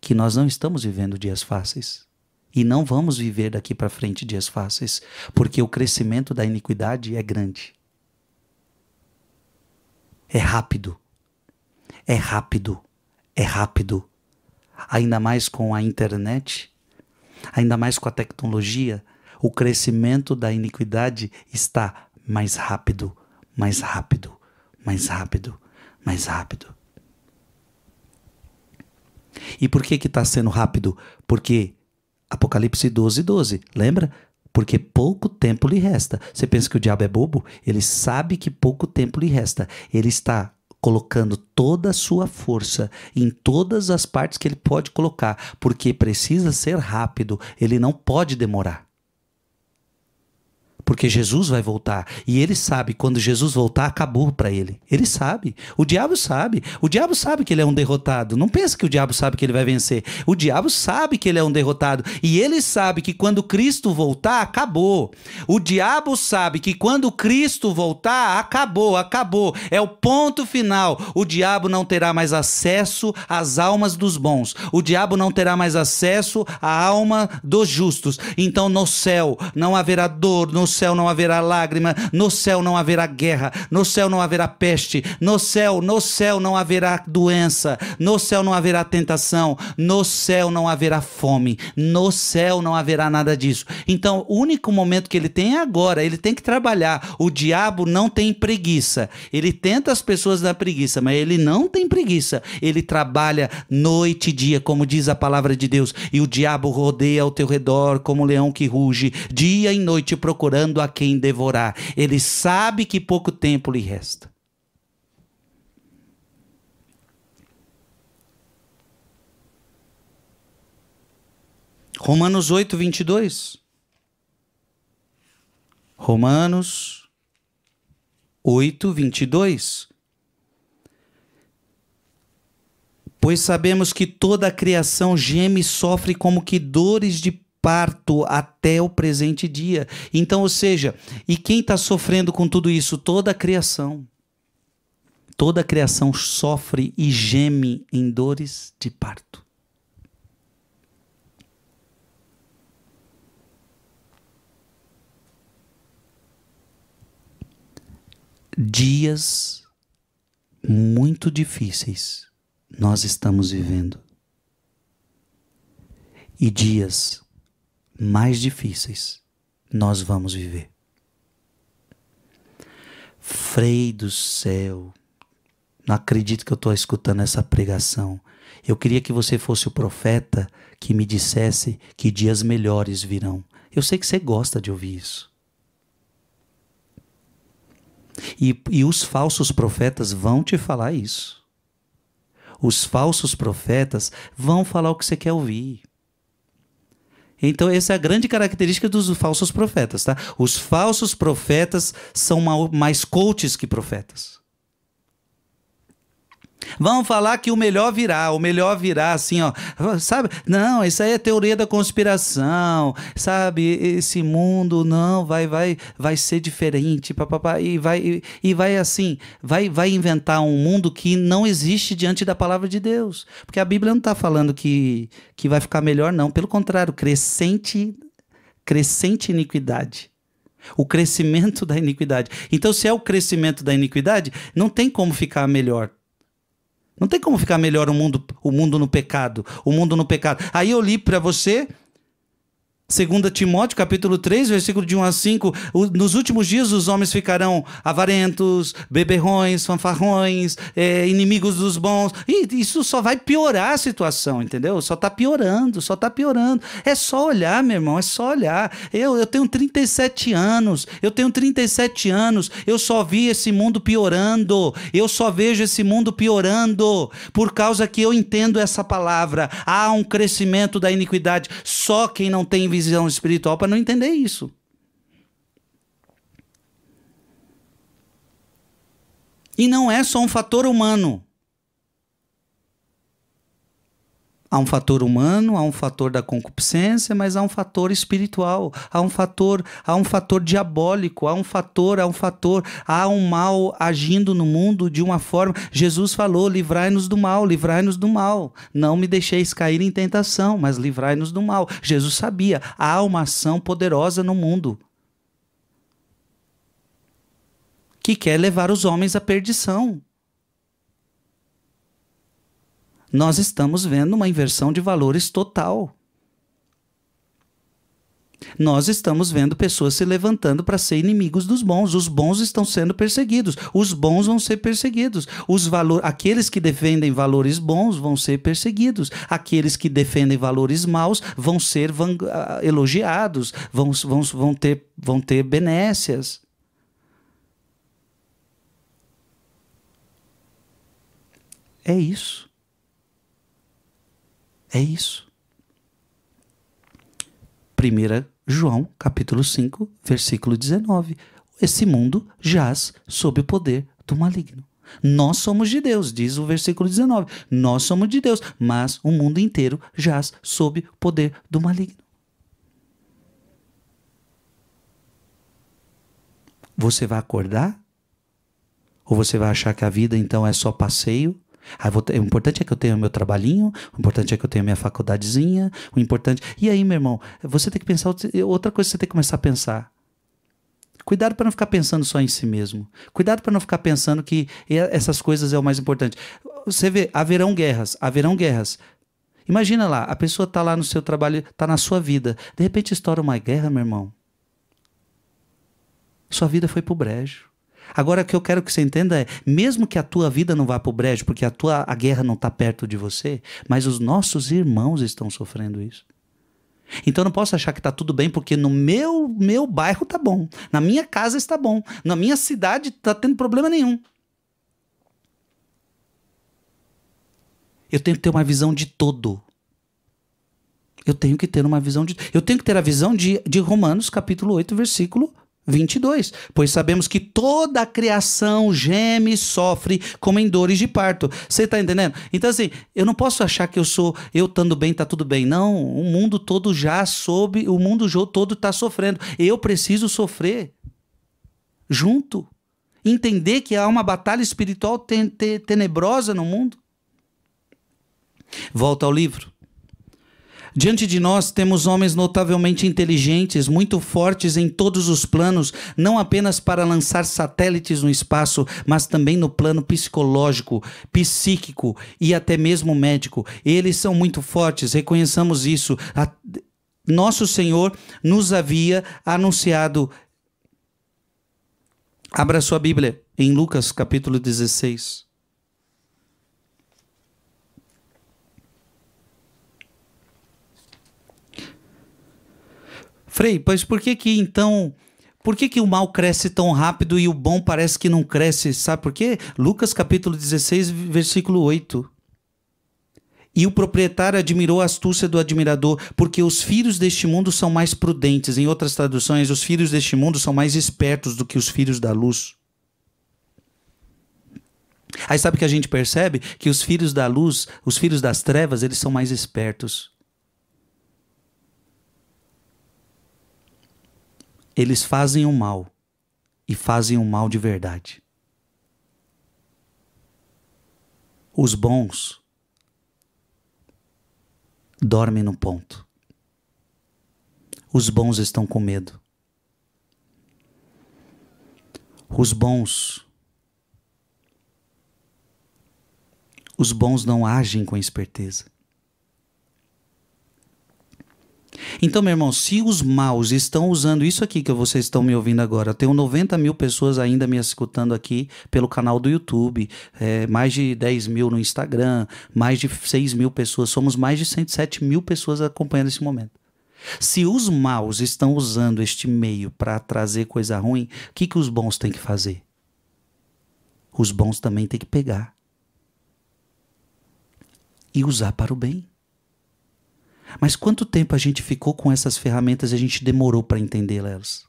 que nós não estamos vivendo dias fáceis. E não vamos viver daqui para frente dias fáceis, porque o crescimento da iniquidade é grande. É rápido. Ainda mais com a internet, ainda mais com a tecnologia, o crescimento da iniquidade está mais rápido. E por que está sendo rápido? Porque Apocalipse 12, lembra? Porque pouco tempo lhe resta. Você pensa que o diabo é bobo? Ele sabe que pouco tempo lhe resta. Ele está colocando toda a sua força em todas as partes que ele pode colocar, porque precisa ser rápido, ele não pode demorar. Porque Jesus vai voltar. E ele sabe, quando Jesus voltar, acabou para ele. Ele sabe. O diabo sabe. O diabo sabe que ele é um derrotado. Não pensa que o diabo sabe que ele vai vencer. O diabo sabe que ele é um derrotado. E ele sabe que quando Cristo voltar, acabou. O diabo sabe que quando Cristo voltar, acabou. É o ponto final. O diabo não terá mais acesso às almas dos bons. O diabo não terá mais acesso à alma dos justos. Então no céu não haverá dor, no céu não haverá lágrima, no céu não haverá guerra, no céu não haverá peste, no céu não haverá doença, no céu não haverá tentação, no céu não haverá fome, no céu não haverá nada disso. Então o único momento que ele tem é agora, ele tem que trabalhar. O diabo não tem preguiça, ele tenta as pessoas na preguiça, mas ele não tem preguiça, ele trabalha noite e dia, como diz a palavra de Deus, e o diabo rodeia ao teu redor como um leão que ruge, dia e noite procurando a quem devorar. Ele sabe que pouco tempo lhe resta. Romanos 8, 22. Romanos 8:22. Pois sabemos que toda a criação geme e sofre como que dores de parto até o presente dia. Então, ou seja, e quem está sofrendo com tudo isso? Toda a criação. Toda a criação sofre e geme em dores de parto. Dias muito difíceis nós estamos vivendo. E dias mais difíceis nós vamos viver. Frei do céu, não acredito que eu estou escutando essa pregação. Eu queria que você fosse o profeta que me dissesse que dias melhores virão. Eu sei que você gosta de ouvir isso. E os falsos profetas vão te falar isso. Os falsos profetas vão falar o que você quer ouvir. Então essa é a grande característica dos falsos profetas, tá? Os falsos profetas são mais coaches que profetas. Vão falar que o melhor virá assim, ó, sabe? Não, isso aí é teoria da conspiração, sabe? Esse mundo não vai ser diferente, papapá, e vai assim, vai inventar um mundo que não existe diante da palavra de Deus, porque a Bíblia não está falando que vai ficar melhor, não, pelo contrário, crescente iniquidade. O crescimento da iniquidade. Então, se é o crescimento da iniquidade, não tem como ficar melhor. Não tem como ficar melhor o mundo no pecado. O mundo no pecado. Aí eu li para você, 2 Timóteo, capítulo 3, versículo de 1 a 5. Nos últimos dias os homens ficarão avarentos, beberrões, fanfarrões, inimigos dos bons. E isso só vai piorar a situação, entendeu? Só está piorando. É só olhar, meu irmão, é só olhar. Eu tenho 37 anos. Eu só vi esse mundo piorando. Eu só vejo esse mundo piorando. Por causa que eu entendo essa palavra. Há um crescimento da iniquidade. Só quem não tem visão espiritual para não entender isso. E não é só um fator humano. Há um fator humano, há um fator da concupiscência, mas há um fator espiritual, há um fator diabólico, há um mal agindo no mundo de uma forma. Jesus falou: livrai-nos do mal. Não me deixeis cair em tentação, mas livrai-nos do mal. Jesus sabia, há uma ação poderosa no mundo que quer levar os homens à perdição. Nós estamos vendo uma inversão de valores total. Nós estamos vendo pessoas se levantando para ser inimigos dos bons. Os bons estão sendo perseguidos. Os bons vão ser perseguidos. Aqueles que defendem valores bons vão ser perseguidos. Aqueles que defendem valores maus vão ser elogiados. Vão ter benécias. É isso. É isso. 1 João, capítulo 5, versículo 19. Esse mundo jaz sob o poder do maligno. Nós somos de Deus, diz o versículo 19. Nós somos de Deus, mas o mundo inteiro jaz sob o poder do maligno. Você vai acordar? Ou você vai achar que a vida então é só passeio? O importante é que eu tenha meu trabalhinho, o importante é que eu tenha minha faculdadezinha, o importante... E aí, meu irmão, você tem que pensar... Outra coisa que você tem que começar a pensar. Cuidado para não ficar pensando só em si mesmo. Cuidado para não ficar pensando que essas coisas é o mais importante. Você vê, haverão guerras. Imagina lá, a pessoa está lá no seu trabalho, está na sua vida. De repente estoura uma guerra, meu irmão. Sua vida foi pro brejo. Agora, o que eu quero que você entenda é, mesmo que a tua vida não vá para o brejo, porque a guerra não está perto de você, mas os nossos irmãos estão sofrendo isso. Então eu não posso achar que está tudo bem, porque no meu bairro está bom, na minha casa está bom, na minha cidade está tendo problema nenhum. Eu tenho que ter uma visão de todo. Eu tenho que ter a visão de Romanos, capítulo 8, versículo 22. Pois sabemos que toda a criação geme e sofre como em dores de parto. Você está entendendo? Então assim, eu não posso achar que eu estando bem, tá tudo bem. Não, o mundo todo o mundo todo está sofrendo. Eu preciso sofrer junto. Entender que há uma batalha espiritual tenebrosa no mundo. Volta ao livro. Diante de nós temos homens notavelmente inteligentes, muito fortes em todos os planos, não apenas para lançar satélites no espaço, mas também no plano psicológico, psíquico e até mesmo médico. Eles são muito fortes, reconheçamos isso. Nosso Senhor nos havia anunciado. Abra sua Bíblia em Lucas capítulo 16. Frei, pois por que o mal cresce tão rápido e o bom parece que não cresce? Sabe por quê? Lucas capítulo 16, versículo 8. E o proprietário admirou a astúcia do admirador, porque os filhos deste mundo são mais prudentes. Em outras traduções, os filhos deste mundo são mais espertos do que os filhos da luz. Aí sabe o que a gente percebe? Que os filhos da luz, os filhos das trevas, eles são mais espertos. Eles fazem o mal e fazem o mal de verdade. Os bons dormem no ponto. Os bons estão com medo. Os bons não agem com esperteza. Então, meu irmão, se os maus estão usando isso aqui que vocês estão me ouvindo agora, eu tenho 90 mil pessoas ainda me escutando aqui pelo canal do YouTube, mais de 10 mil no Instagram, mais de 6 mil pessoas, somos mais de 107 mil pessoas acompanhando esse momento. Se os maus estão usando este meio para trazer coisa ruim, o que os bons têm que fazer? Os bons também têm que pegar e usar para o bem. Mas quanto tempo a gente ficou com essas ferramentas e a gente demorou para entendê-las?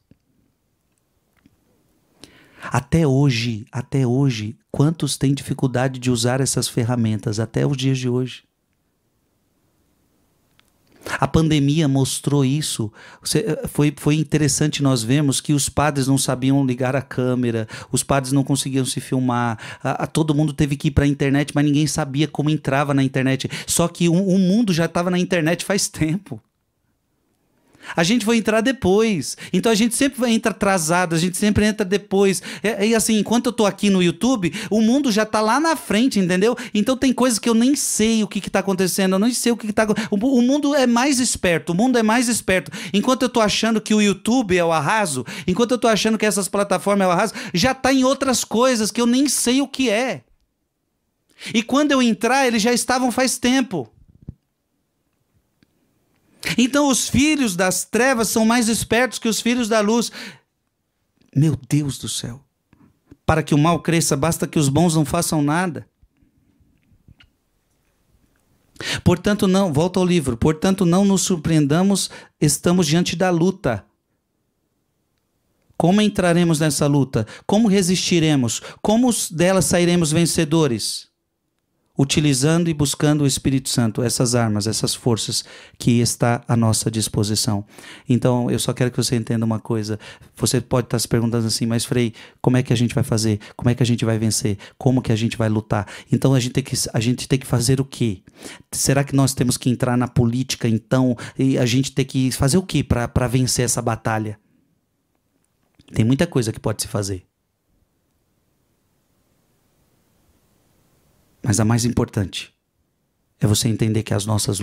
Até hoje, quantos têm dificuldade de usar essas ferramentas até os dias de hoje? A pandemia mostrou isso. Foi interessante nós vermos que os padres não sabiam ligar a câmera, os padres não conseguiam se filmar, todo mundo teve que ir para a internet, mas ninguém sabia como entrava na internet. Só que o mundo já estava na internet faz tempo. A gente vai entrar depois. Então a gente sempre vai entrar atrasado, a gente sempre entra depois. E assim, enquanto eu tô aqui no YouTube, o mundo já tá lá na frente, entendeu? Então tem coisas que eu nem sei o que tá acontecendo, eu nem sei o que tá acontecendo. O mundo é mais esperto, o mundo é mais esperto. Enquanto eu tô achando que o YouTube é o arraso, enquanto eu tô achando que essas plataformas é o arraso, já tá em outras coisas que eu nem sei o que é. E quando eu entrar, eles já estavam faz tempo. Então os filhos das trevas são mais espertos que os filhos da luz. Meu Deus do céu. Para que o mal cresça, basta que os bons não façam nada. Portanto, não, volta ao livro. Portanto, não nos surpreendamos, estamos diante da luta. Como entraremos nessa luta? Como resistiremos? Como dela sairemos vencedores? Utilizando e buscando o Espírito Santo, essas armas, essas forças que está à nossa disposição. Então, eu só quero que você entenda uma coisa. Você pode estar se perguntando assim, mas Frei, como é que a gente vai fazer? Como é que a gente vai vencer? Como que a gente vai lutar? Então, a gente tem que fazer o quê? Será que nós temos que entrar na política, então, e a gente tem que fazer o quê para vencer essa batalha? Tem muita coisa que pode se fazer. Mas a mais importante é você entender que as nossas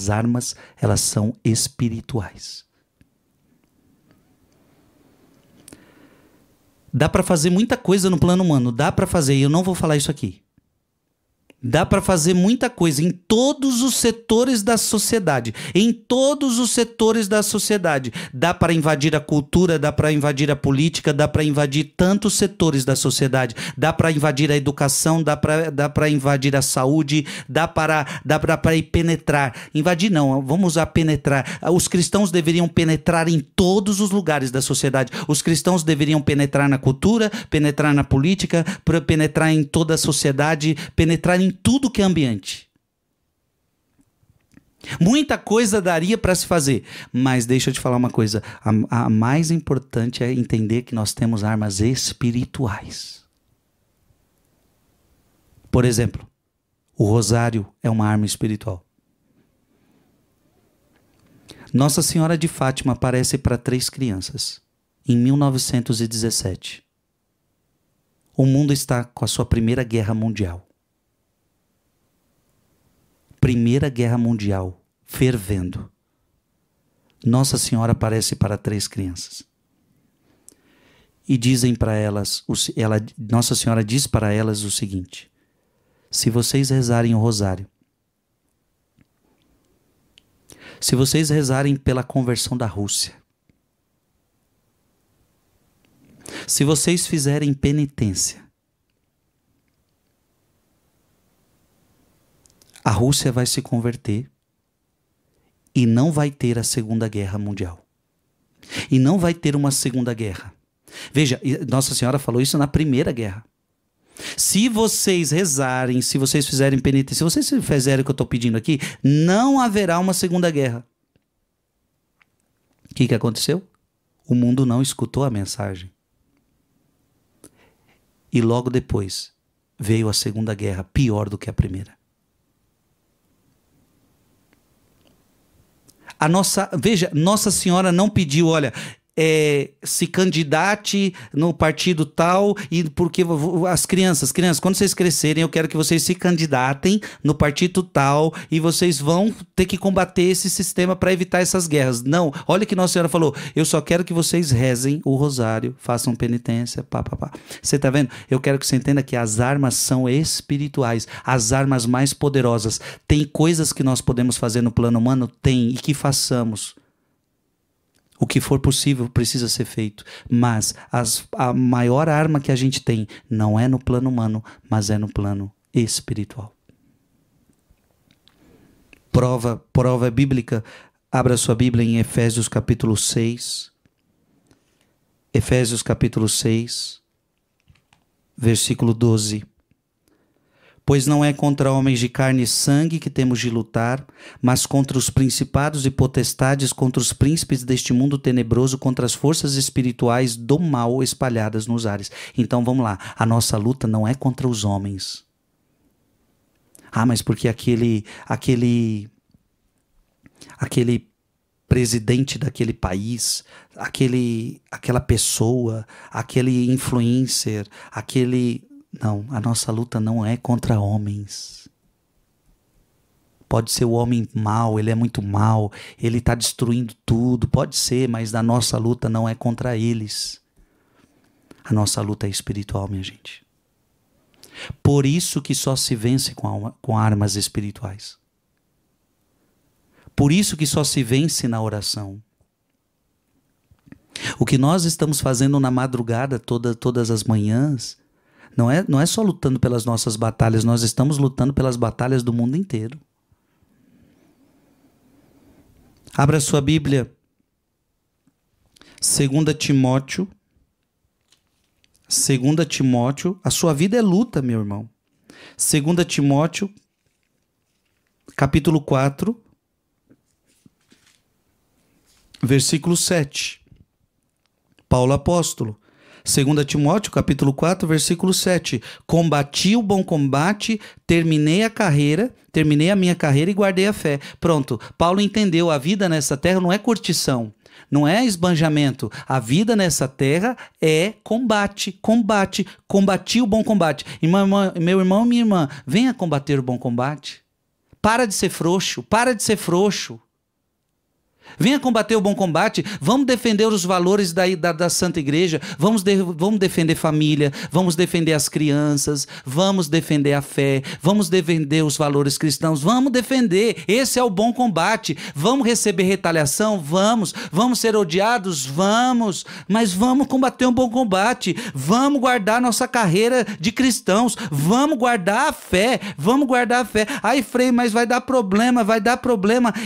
armas, elas são espirituais. Dá para fazer muita coisa no plano humano, dá para fazer, e eu não vou falar isso aqui. Dá para fazer muita coisa em todos os setores da sociedade. Em todos os setores da sociedade. Dá para invadir a cultura, dá para invadir a política, dá para invadir tantos setores da sociedade. Dá para invadir a educação, dá para invadir a saúde, dá para penetrar. Invadir não, vamos usar penetrar. Os cristãos deveriam penetrar em todos os lugares da sociedade. Os cristãos deveriam penetrar na cultura, penetrar na política, penetrar em toda a sociedade, penetrar em tudo que é ambiente. Muita coisa daria para se fazer, mas deixa eu te falar uma coisa, a mais importante é entender que nós temos armas espirituais. Por exemplo, o rosário é uma arma espiritual. Nossa Senhora de Fátima aparece para 3 crianças em 1917. O mundo está com a sua Primeira Guerra Mundial. Primeira Guerra Mundial, fervendo. Nossa Senhora aparece para 3 crianças. E dizem para elas, Nossa Senhora diz para elas o seguinte: se vocês rezarem o rosário, se vocês rezarem pela conversão da Rússia, se vocês fizerem penitência, a Rússia vai se converter e não vai ter a Segunda Guerra Mundial. E não vai ter uma Segunda Guerra. Veja, Nossa Senhora falou isso na Primeira Guerra. Se vocês rezarem, se vocês fizerem penitência, se vocês fizerem o que eu estou pedindo aqui, não haverá uma Segunda Guerra. O que aconteceu? O mundo não escutou a mensagem. E logo depois veio a Segunda Guerra, pior do que a primeira. Veja, Nossa Senhora não pediu, olha, se candidate no partido tal, e porque as crianças, quando vocês crescerem, eu quero que vocês se candidatem no partido tal, e vocês vão ter que combater esse sistema para evitar essas guerras. Não, olha o que Nossa Senhora falou: eu só quero que vocês rezem o rosário, façam penitência, pá. Você tá vendo? Eu quero que você entenda que as armas são espirituais, as armas mais poderosas. Tem coisas que nós podemos fazer no plano humano? Tem, e que façamos. O que for possível precisa ser feito. Mas a maior arma que a gente tem não é no plano humano, mas é no plano espiritual. Prova bíblica. Abra sua Bíblia em Efésios capítulo 6. Efésios capítulo 6, versículo 12. Pois não é contra homens de carne e sangue que temos de lutar, mas contra os principados e potestades, contra os príncipes deste mundo tenebroso, contra as forças espirituais do mal espalhadas nos ares. Então vamos lá, a nossa luta não é contra os homens. Mas porque aquele presidente daquele país, aquela pessoa, aquele influencer, Não, a nossa luta não é contra homens. Pode ser o homem mau, ele é muito mau, ele está destruindo tudo, pode ser, mas a nossa luta não é contra eles. A nossa luta é espiritual, minha gente. Por isso que só se vence com armas espirituais. Por isso que só se vence na oração. O que nós estamos fazendo na madrugada, todas as manhãs, não é só lutando pelas nossas batalhas, nós estamos lutando pelas batalhas do mundo inteiro. Abra sua Bíblia. 2 Timóteo, a sua vida é luta, meu irmão. 2 Timóteo, capítulo 4, versículo 7. Paulo apóstolo. 2 Timóteo, capítulo 4, versículo 7. Combati o bom combate, terminei a minha carreira e guardei a fé. Pronto, Paulo entendeu, a vida nessa terra não é curtição, não é esbanjamento. A vida nessa terra é combate. Combati o bom combate. Meu irmão, minha irmã, venha combater o bom combate. Para de ser frouxo. Venha combater o bom combate, vamos defender os valores da Santa Igreja, vamos defender família, vamos defender as crianças, vamos defender a fé, vamos defender os valores cristãos, vamos defender, esse é o bom combate. Vamos receber retaliação? Vamos ser odiados? Vamos, mas vamos combater um bom combate, vamos guardar nossa carreira de cristãos, vamos guardar a fé, Ai, Frei, mas vai dar problema,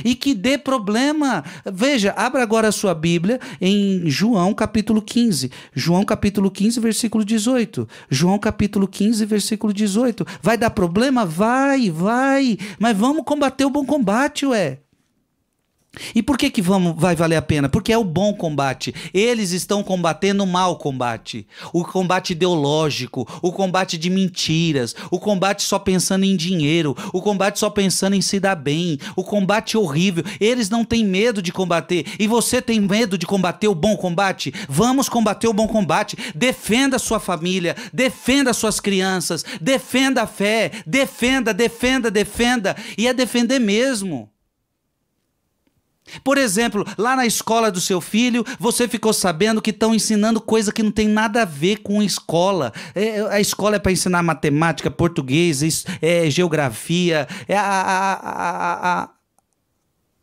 e que dê problema. Veja, abra agora a sua Bíblia em João capítulo 15. João capítulo 15, versículo 18. João capítulo 15, versículo 18. Vai dar problema? Vai. Mas vamos combater o bom combate, ué. E por que vai valer a pena? Porque é o bom combate. Eles estão combatendo o mau combate. O combate ideológico, o combate de mentiras, o combate só pensando em dinheiro, o combate só pensando em se dar bem, o combate horrível. Eles não têm medo de combater. E você tem medo de combater o bom combate? Vamos combater o bom combate. Defenda a sua família, defenda as suas crianças, defenda a fé, defenda. E é defender mesmo. Por exemplo, lá na escola do seu filho, você ficou sabendo que estão ensinando coisa que não tem nada a ver com escola. A escola é para ensinar matemática, português, geografia,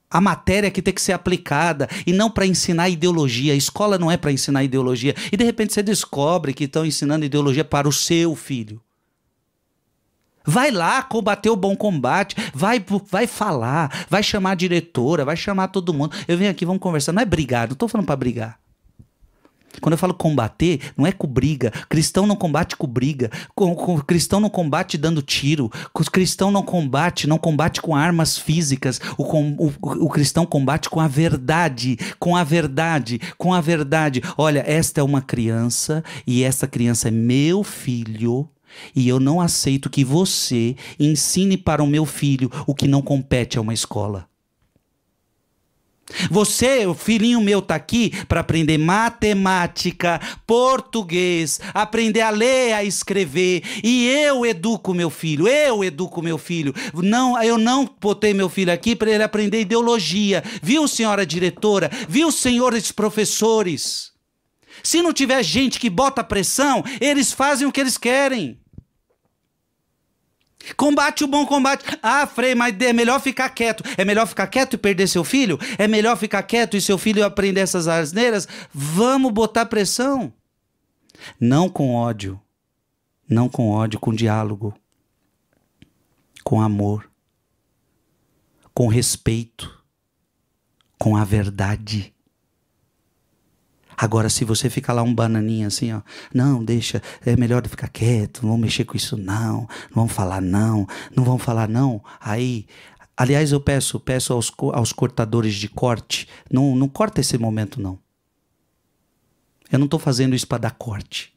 a matéria que tem que ser aplicada e não para ensinar ideologia. A escola não é para ensinar ideologia. E de repente você descobre que estão ensinando ideologia para o seu filho. Vai lá combater o bom combate, vai falar, vai chamar a diretora, vai chamar todo mundo. Eu venho aqui, vamos conversar. Não é brigar, não estou falando para brigar. Quando eu falo combater, não é com briga. Cristão não combate com briga. Cristão não combate dando tiro. Cristão não combate com armas físicas. O cristão combate com a verdade. Olha, esta é uma criança e essa criança é meu filho. E eu não aceito que você ensine para o meu filho o que não compete a uma escola. Você, o filhinho meu, está aqui para aprender matemática, português, aprender a ler, a escrever. E eu educo meu filho. Não, eu não botei meu filho aqui para ele aprender ideologia. Viu, senhora diretora? Viu, senhores professores? Se não tiver gente que bota pressão, eles fazem o que eles querem. Combate o bom combate. Ah, Frei, mas é melhor ficar quieto. É melhor ficar quieto e perder seu filho? É melhor ficar quieto e seu filho aprender essas asneiras? Vamos botar pressão. Não com ódio. Não com ódio, com diálogo. Com amor. Com respeito. Com a verdade. Agora, se você ficar lá um bananinha assim, ó, não, deixa, é melhor ficar quieto, não vamos mexer com isso não vamos falar não aí, aliás, eu peço aos cortadores de corte, não corta esse momento não. Eu não estou fazendo isso para dar corte.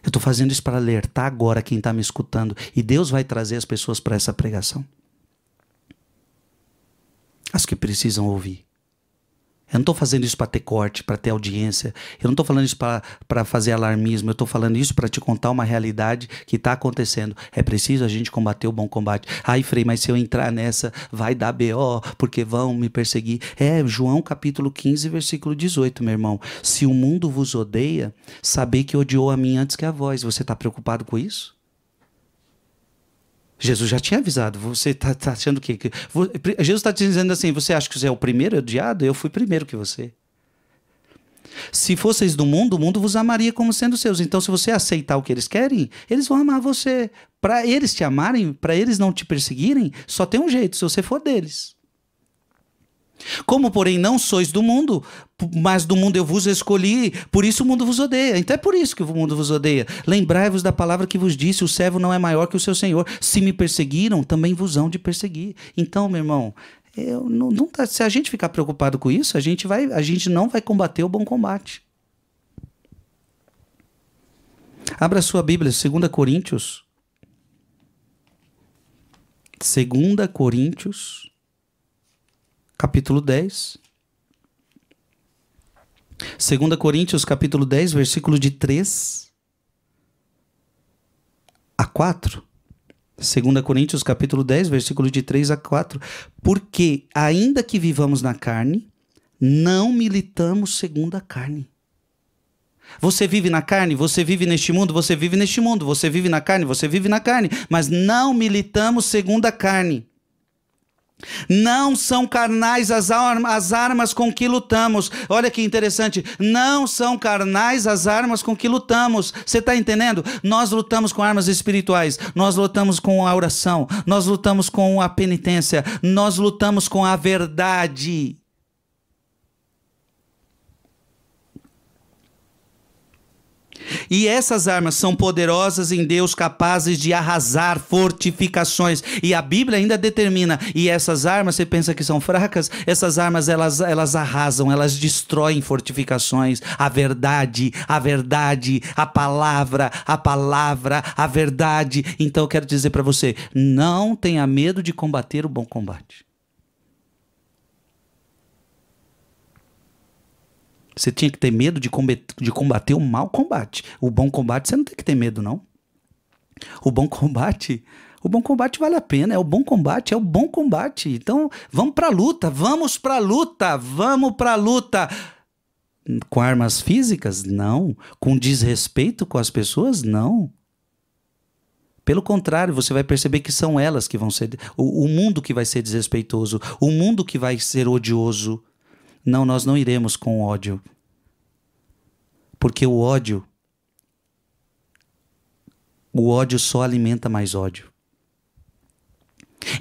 Eu estou fazendo isso para alertar agora quem está me escutando, e Deus vai trazer as pessoas para essa pregação. As que precisam ouvir. Eu não estou fazendo isso para ter corte, para ter audiência. Eu não estou falando isso para fazer alarmismo. Eu estou falando isso para te contar uma realidade que está acontecendo. É preciso a gente combater o bom combate. Ai, Frei, mas se eu entrar nessa, vai dar BO, porque vão me perseguir. João capítulo 15, versículo 18, meu irmão. Se o mundo vos odeia, sabei que odiou a mim antes que a vós. Você está preocupado com isso? Jesus já tinha avisado. Você está achando o quê? Jesus está te dizendo assim, você acha que você é o primeiro odiado? Eu fui primeiro que você. Se fosseis do mundo, o mundo vos amaria como sendo seus. Então, se você aceitar o que eles querem, eles vão amar você. Para eles te amarem, para eles não te perseguirem, só tem um jeito, se você for deles. Como, porém, não sois do mundo, mas do mundo eu vos escolhi, por isso o mundo vos odeia. Então é por isso que o mundo vos odeia. Lembrai-vos da palavra que vos disse, o servo não é maior que o seu senhor. Se me perseguiram, também vos hão de perseguir. Então, meu irmão, se a gente ficar preocupado com isso, a gente não vai combater o bom combate. Abra sua Bíblia, 2 Coríntios. 2 Coríntios... capítulo 10. 2 Coríntios, capítulo 10, versículo de 3 a 4. 2 Coríntios capítulo 10, versículo de 3 a 4. Porque ainda que vivamos na carne, não militamos segundo a carne. Você vive na carne, você vive neste mundo, você vive neste mundo, você vive na carne, você vive na carne, mas não militamos segundo a carne. Não são carnais as armas com que lutamos. Olha que interessante. Não são carnais as armas com que lutamos. Você está entendendo? Nós lutamos com armas espirituais. Nós lutamos com a oração. Nós lutamos com a penitência. Nós lutamos com a verdade. E essas armas são poderosas em Deus, capazes de arrasar fortificações. E a Bíblia ainda determina. E essas armas, você pensa que são fracas? Essas armas, elas arrasam, elas destroem fortificações. A verdade, a palavra, a verdade. Então eu quero dizer para você, não tenha medo de combater o bom combate. Você tinha que ter medo de combater o mau combate. O bom combate você não tem que ter medo, não. O bom combate vale a pena. É o bom combate. Então, vamos pra luta. Com armas físicas? Não. Com desrespeito com as pessoas? Não. Pelo contrário, você vai perceber que são elas que vão ser... O mundo que vai ser desrespeitoso. O mundo que vai ser odioso. Não, nós não iremos com ódio. Porque o ódio só alimenta mais ódio.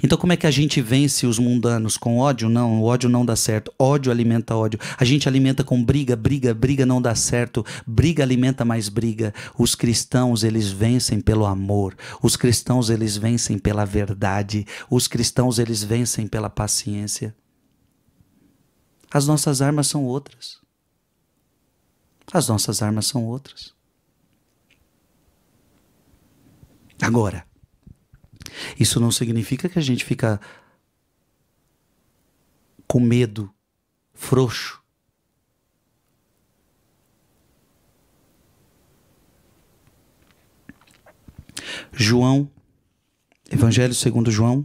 Então como é que a gente vence os mundanos? Com ódio? Não, o ódio não dá certo. Ódio alimenta ódio. A gente alimenta com briga não dá certo. Briga alimenta mais briga. Os cristãos, eles vencem pelo amor. Os cristãos, eles vencem pela verdade. Os cristãos, eles vencem pela paciência. As nossas armas são outras. Agora, isso não significa que a gente fica com medo, frouxo. Evangelho segundo João,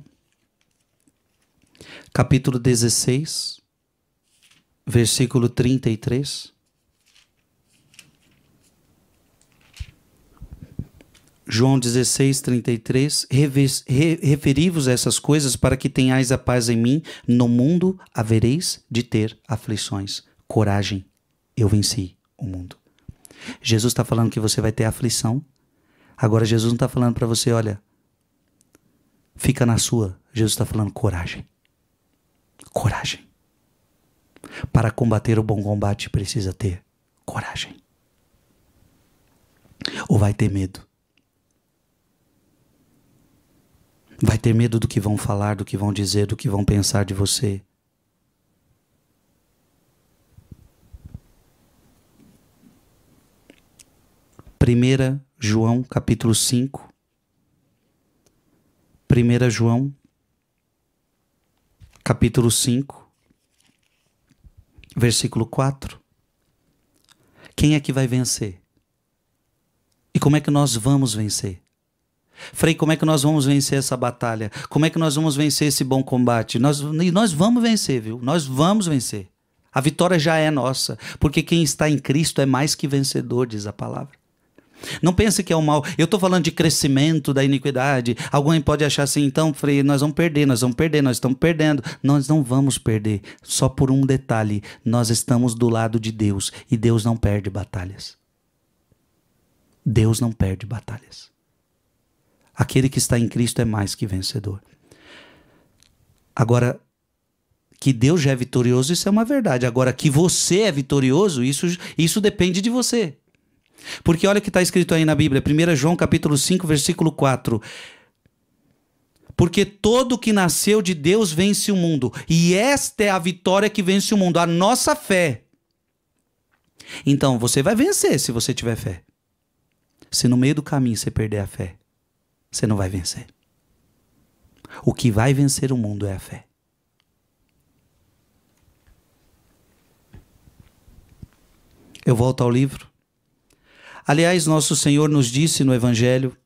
capítulo 16, versículo 33. João 16, 33. Referi-vos a essas coisas para que tenhais a paz em mim. No mundo havereis de ter aflições. Coragem, eu venci o mundo. Jesus está falando que você vai ter aflição. Agora Jesus não está falando para você, olha, fica na sua. Jesus está falando coragem. Coragem. Para combater o bom combate precisa ter coragem. Ou vai ter medo? Vai ter medo do que vão falar, do que vão dizer, do que vão pensar de você. Primeira João, capítulo 5. 1 João, capítulo 5, versículo 4. Quem é que vai vencer? E como é que nós vamos vencer? Frei, como é que nós vamos vencer essa batalha? Como é que nós vamos vencer esse bom combate? Nós vamos vencer, viu? Nós vamos vencer. A vitória já é nossa, porque quem está em Cristo é mais que vencedor, diz a palavra. Não pense que é o mal. Eu estou falando de crescimento da iniquidade. Alguém pode achar assim, então, Frei, nós estamos perdendo. Nós não vamos perder. Só por um detalhe, nós estamos do lado de Deus e Deus não perde batalhas. Deus não perde batalhas. Aquele que está em Cristo é mais que vencedor. Agora, que Deus já é vitorioso, isso é uma verdade. Agora, que você é vitorioso, isso depende de você. Porque olha o que está escrito aí na Bíblia, 1 João capítulo 5, versículo 4. Porque todo que nasceu de Deus vence o mundo. E esta é a vitória que vence o mundo, a nossa fé. Então, você vai vencer se você tiver fé. Se no meio do caminho você perder a fé, você não vai vencer. O que vai vencer o mundo é a fé. Eu volto ao livro. Aliás, nosso Senhor nos disse no Evangelho,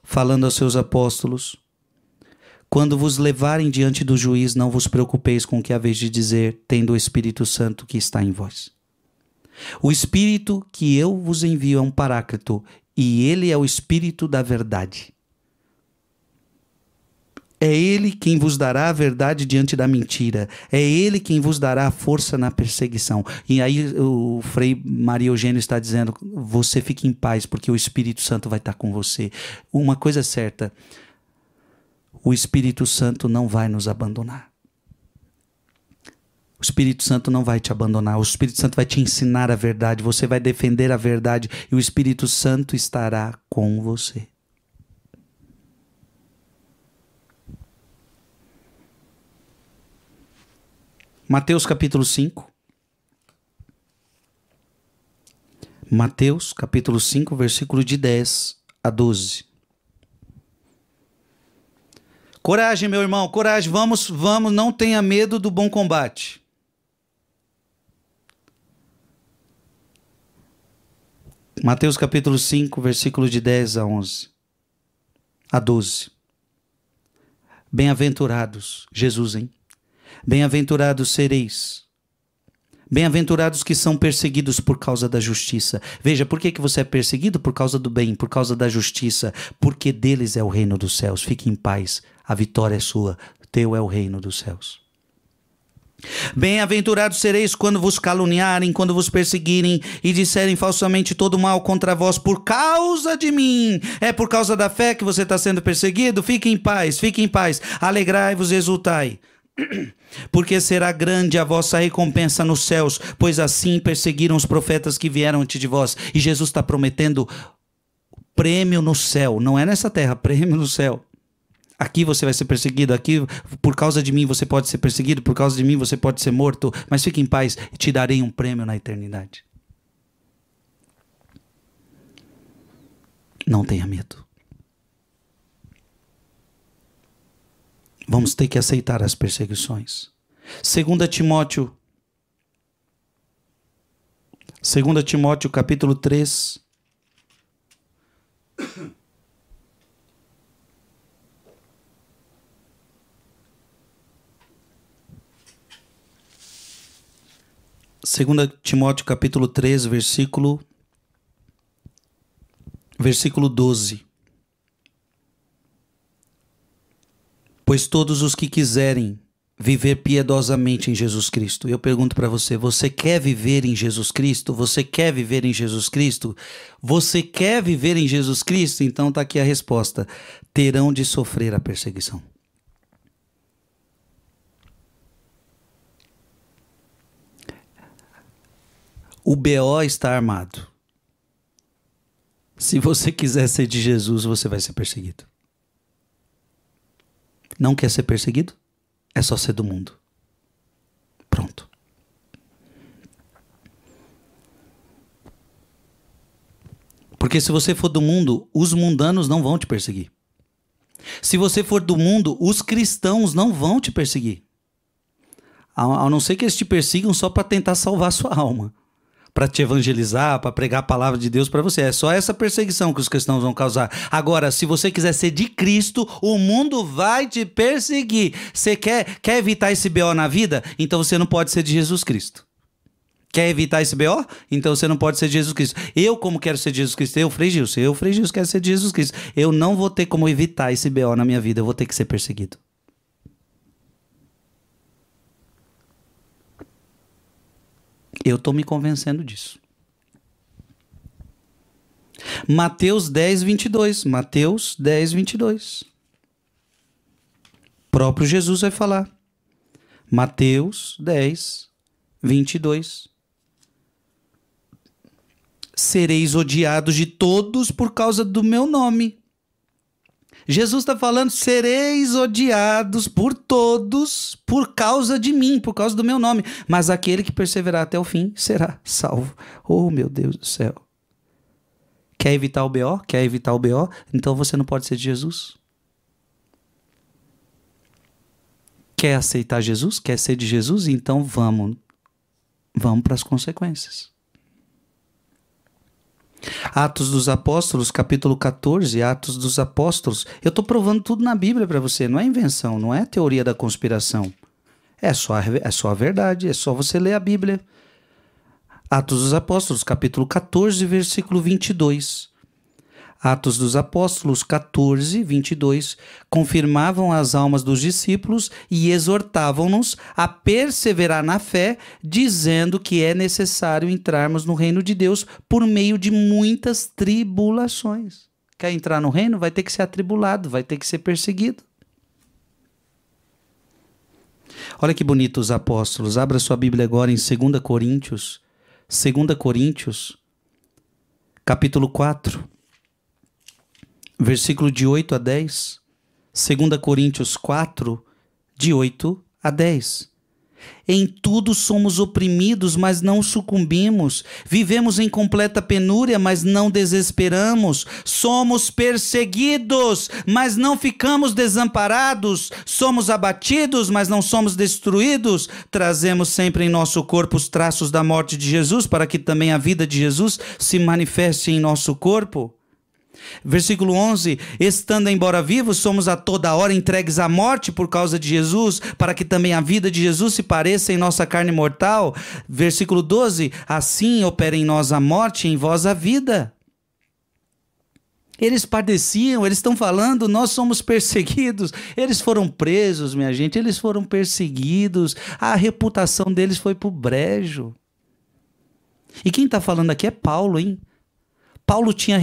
falando aos seus apóstolos, Quando vos levarem diante do juiz, não vos preocupeis com o que haveis de dizer, tendo o Espírito Santo que está em vós. O Espírito que eu vos envio é um paráclito, e ele é o Espírito da verdade. É ele quem vos dará a verdade diante da mentira. É ele quem vos dará a força na perseguição. E aí o Frei Maria Eugênio está dizendo, você fique em paz, porque o Espírito Santo vai estar com você. Uma coisa é certa, o Espírito Santo não vai nos abandonar. O Espírito Santo não vai te abandonar. O Espírito Santo vai te ensinar a verdade. Você vai defender a verdade e o Espírito Santo estará com você. Mateus capítulo 5. Mateus capítulo 5, versículo de 10 a 12. Coragem, meu irmão, coragem. Vamos, não tenha medo do bom combate. Mateus capítulo 5, versículo de 10 a 11. A 12. Bem-aventurados, Jesus, hein? Bem-aventurados sereis. Bem-aventurados que são perseguidos por causa da justiça. Veja, por que você é perseguido? Por causa do bem, por causa da justiça. Porque deles é o reino dos céus. Fique em paz, a vitória é sua. Teu é o reino dos céus. Bem-aventurados sereis quando vos caluniarem, quando vos perseguirem e disserem falsamente todo mal contra vós por causa de mim. É por causa da fé que você está sendo perseguido? Fique em paz, alegrai-vos e exultai. Porque será grande a vossa recompensa nos céus, pois assim perseguiram os profetas que vieram antes de vós. E Jesus está prometendo prêmio no céu, não é nessa terra, prêmio no céu. Aqui você vai ser perseguido, aqui por causa de mim você pode ser perseguido, por causa de mim você pode ser morto, mas fique em paz, te darei um prêmio na eternidade. Não tenha medo. Vamos ter que aceitar as perseguições. 2 Timóteo capítulo 3. Segunda Timóteo capítulo 3, versículo 12. Pois todos os que quiserem viver piedosamente em Jesus Cristo. Eu pergunto para você, você quer viver em Jesus Cristo? Você quer viver em Jesus Cristo? Você quer viver em Jesus Cristo? Então está aqui a resposta. Terão de sofrer a perseguição. O BO está armado. Se você quiser ser de Jesus, você vai ser perseguido. Não quer ser perseguido? É só ser do mundo. Pronto. Porque se você for do mundo, os mundanos não vão te perseguir. Se você for do mundo, os cristãos não vão te perseguir. A não ser que eles te persigam só para tentar salvar a sua alma. Para te evangelizar, para pregar a palavra de Deus para você. É só essa perseguição que os cristãos vão causar. Agora, se você quiser ser de Cristo, o mundo vai te perseguir. Você quer evitar esse BO na vida? Então você não pode ser de Jesus Cristo. Quer evitar esse BO? Então você não pode ser de Jesus Cristo. Eu, como quero ser de Jesus Cristo, eu, Frei Gilson, quero ser de Jesus Cristo. Eu não vou ter como evitar esse BO na minha vida. Eu vou ter que ser perseguido. Eu estou me convencendo disso. Mateus 10, 22. Mateus 10, 22. Próprio Jesus vai falar. Mateus 10, 22. Sereis odiados de todos por causa do meu nome. Jesus está falando, sereis odiados por todos por causa de mim, por causa do meu nome. Mas aquele que perseverar até o fim será salvo. Oh, meu Deus do céu. Quer evitar o BO? Quer evitar o BO? Então você não pode ser de Jesus. Quer aceitar Jesus? Quer ser de Jesus? Então vamos para as consequências. Atos dos Apóstolos, capítulo 14, Atos dos Apóstolos. Eu estou provando tudo na Bíblia para você, não é invenção, não é teoria da conspiração. É só a verdade, é só você ler a Bíblia. Atos dos Apóstolos, capítulo 14, versículo 22. Atos dos Apóstolos 14, 22, confirmavam as almas dos discípulos e exortavam-nos a perseverar na fé, dizendo que é necessário entrarmos no reino de Deus por meio de muitas tribulações. Quer entrar no reino? Vai ter que ser atribulado, vai ter que ser perseguido. Olha que bonito os apóstolos. Abra sua Bíblia agora em 2 Coríntios. 2 Coríntios, capítulo 4. Versículo de 8 a 10, 2 Coríntios 4, de 8 a 10. Em tudo somos oprimidos, mas não sucumbimos. Vivemos em completa penúria, mas não desesperamos. Somos perseguidos, mas não ficamos desamparados. Somos abatidos, mas não somos destruídos. Trazemos sempre em nosso corpo os traços da morte de Jesus, para que também a vida de Jesus se manifeste em nosso corpo. Versículo 11, estando embora vivos, somos a toda hora entregues à morte por causa de Jesus, para que também a vida de Jesus se pareça em nossa carne mortal. Versículo 12, assim opera em nós a morte, em vós a vida. Eles padeciam, eles estão falando, nós somos perseguidos. Eles foram presos, minha gente, eles foram perseguidos. A reputação deles foi pro brejo. E quem está falando aqui é Paulo, hein? Paulo tinha,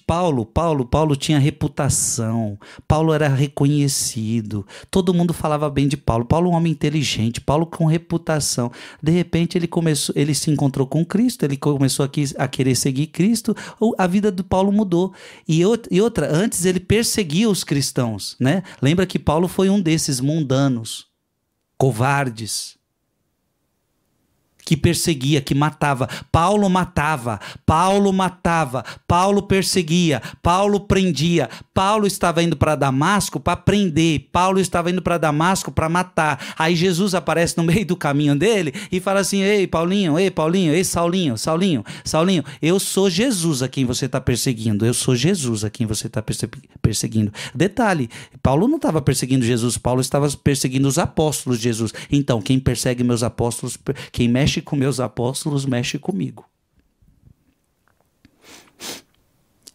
Paulo tinha reputação, Paulo era reconhecido, todo mundo falava bem de Paulo, Paulo um homem inteligente, Paulo com reputação. De repente ele se encontrou com Cristo, ele começou a querer seguir Cristo, a vida do Paulo mudou. E outra, antes ele perseguia os cristãos, né? Lembra que Paulo foi um desses mundanos, covardes, que perseguia, que matava. Paulo matava, Paulo perseguia, Paulo prendia. Paulo estava indo para Damasco para prender, Paulo estava indo para Damasco para matar. Aí Jesus aparece no meio do caminho dele e fala assim: ei Paulinho, ei Saulinho, eu sou Jesus a quem você está perseguindo, eu sou Jesus a quem você está perseguindo. Detalhe, Paulo não estava perseguindo Jesus, Paulo estava perseguindo os apóstolos de Jesus. Então, quem persegue meus apóstolos, quem mexe com meus apóstolos, mexe comigo.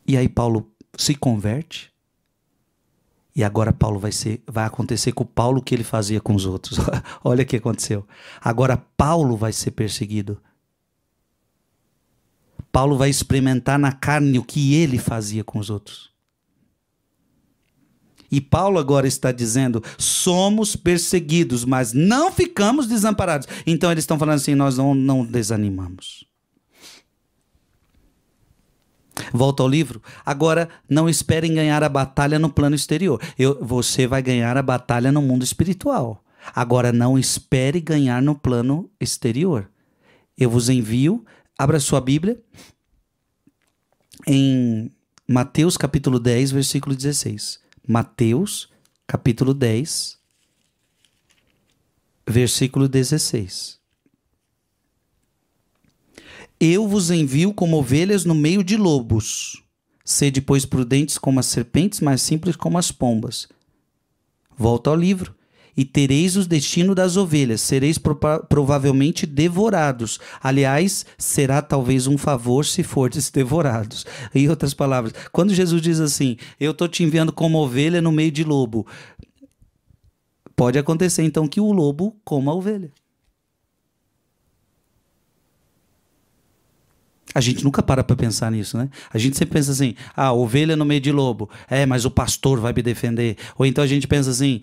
E aí Paulo se converte. E agora Paulo vai acontecer com o Paulo que ele fazia com os outros. Olha o que aconteceu. Agora Paulo vai ser perseguido. Paulo vai experimentar na carne o que ele fazia com os outros. E Paulo agora está dizendo, somos perseguidos, mas não ficamos desamparados. Então eles estão falando assim, nós não desanimamos. Volta ao livro. Agora, não esperem ganhar a batalha no plano exterior. Você vai ganhar a batalha no mundo espiritual. Agora, não espere ganhar no plano exterior. Eu vos envio, abra sua Bíblia, em Mateus capítulo 10, versículo 16. Mateus, capítulo 10, versículo 16. Eu vos envio como ovelhas no meio de lobos. Sede, pois, prudentes como as serpentes, mas simples como as pombas. Volta ao livro. E tereis o destino das ovelhas, sereis provavelmente devorados. Aliás, será talvez um favor se fordes devorados. Em outras palavras, quando Jesus diz assim, eu estou te enviando como ovelha no meio de lobo, pode acontecer então que o lobo coma a ovelha. A gente nunca para pensar nisso, né? A gente sempre pensa assim, ovelha no meio de lobo. Mas o pastor vai me defender. Ou então a gente pensa assim,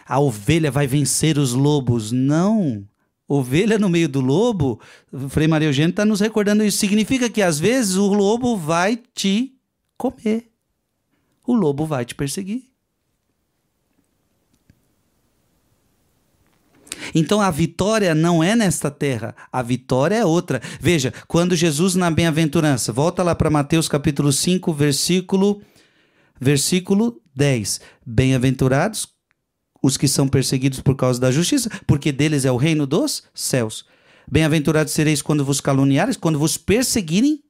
a ovelha vai vencer os lobos. Não. Ovelha no meio do lobo, o Frei Maria Eugênio está nos recordando isso. Significa que às vezes o lobo vai te comer. O lobo vai te perseguir. Então a vitória não é nesta terra, a vitória é outra. Veja, quando Jesus na bem-aventurança, volta lá para Mateus capítulo 5, versículo 10. Bem-aventurados os que são perseguidos por causa da justiça, porque deles é o reino dos céus. Bem-aventurados sereis quando vos caluniares, quando vos perseguirem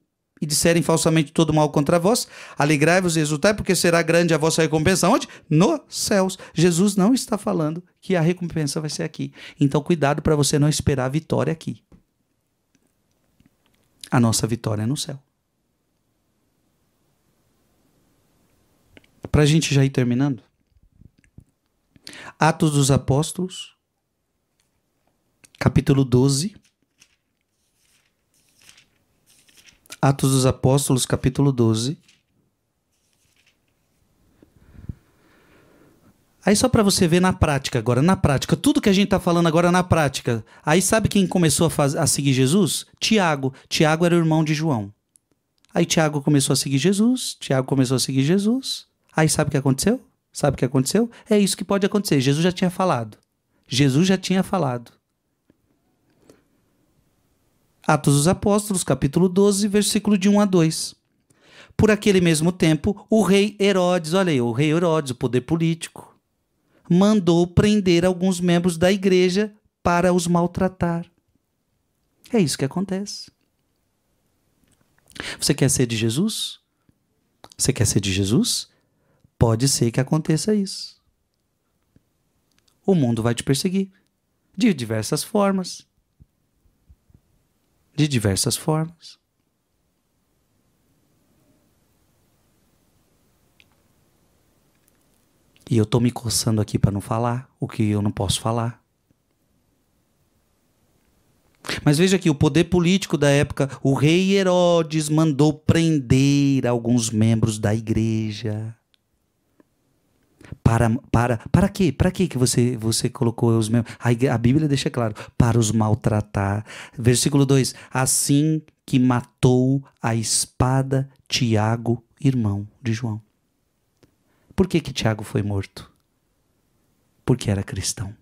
e disserem falsamente todo mal contra vós, alegrai-vos e exultai, porque será grande a vossa recompensa. Onde? Nos céus. Jesus não está falando que a recompensa vai ser aqui. Então, cuidado para você não esperar a vitória aqui. A nossa vitória é no céu. Para a gente já ir terminando. Atos dos Apóstolos, capítulo 12. Atos dos Apóstolos, capítulo 12. Aí só para você ver na prática agora, na prática, tudo que a gente está falando agora na prática. Aí sabe quem começou a seguir Jesus? Tiago. Tiago era o irmão de João. Aí Tiago começou a seguir Jesus, Tiago começou a seguir Jesus. Aí sabe o que aconteceu? Sabe o que aconteceu? É isso que pode acontecer. Jesus já tinha falado. Jesus já tinha falado. Atos dos Apóstolos, capítulo 12, versículo de 1 a 2. Por aquele mesmo tempo, o rei Herodes, olha aí, o rei Herodes, o poder político, mandou prender alguns membros da igreja para os maltratar. É isso que acontece. Você quer ser de Jesus? Você quer ser de Jesus? Pode ser que aconteça isso. O mundo vai te perseguir de diversas formas. De diversas formas. E eu estou me coçando aqui para não falar o que eu não posso falar. Mas veja aqui, o poder político da época, o rei Herodes mandou prender alguns membros da igreja. Para quê? Para quê que você colocou os membros? A Bíblia deixa claro, para os maltratar. Versículo 2, assim que matou a espada Tiago, irmão de João. Por que Tiago foi morto? Porque era cristão.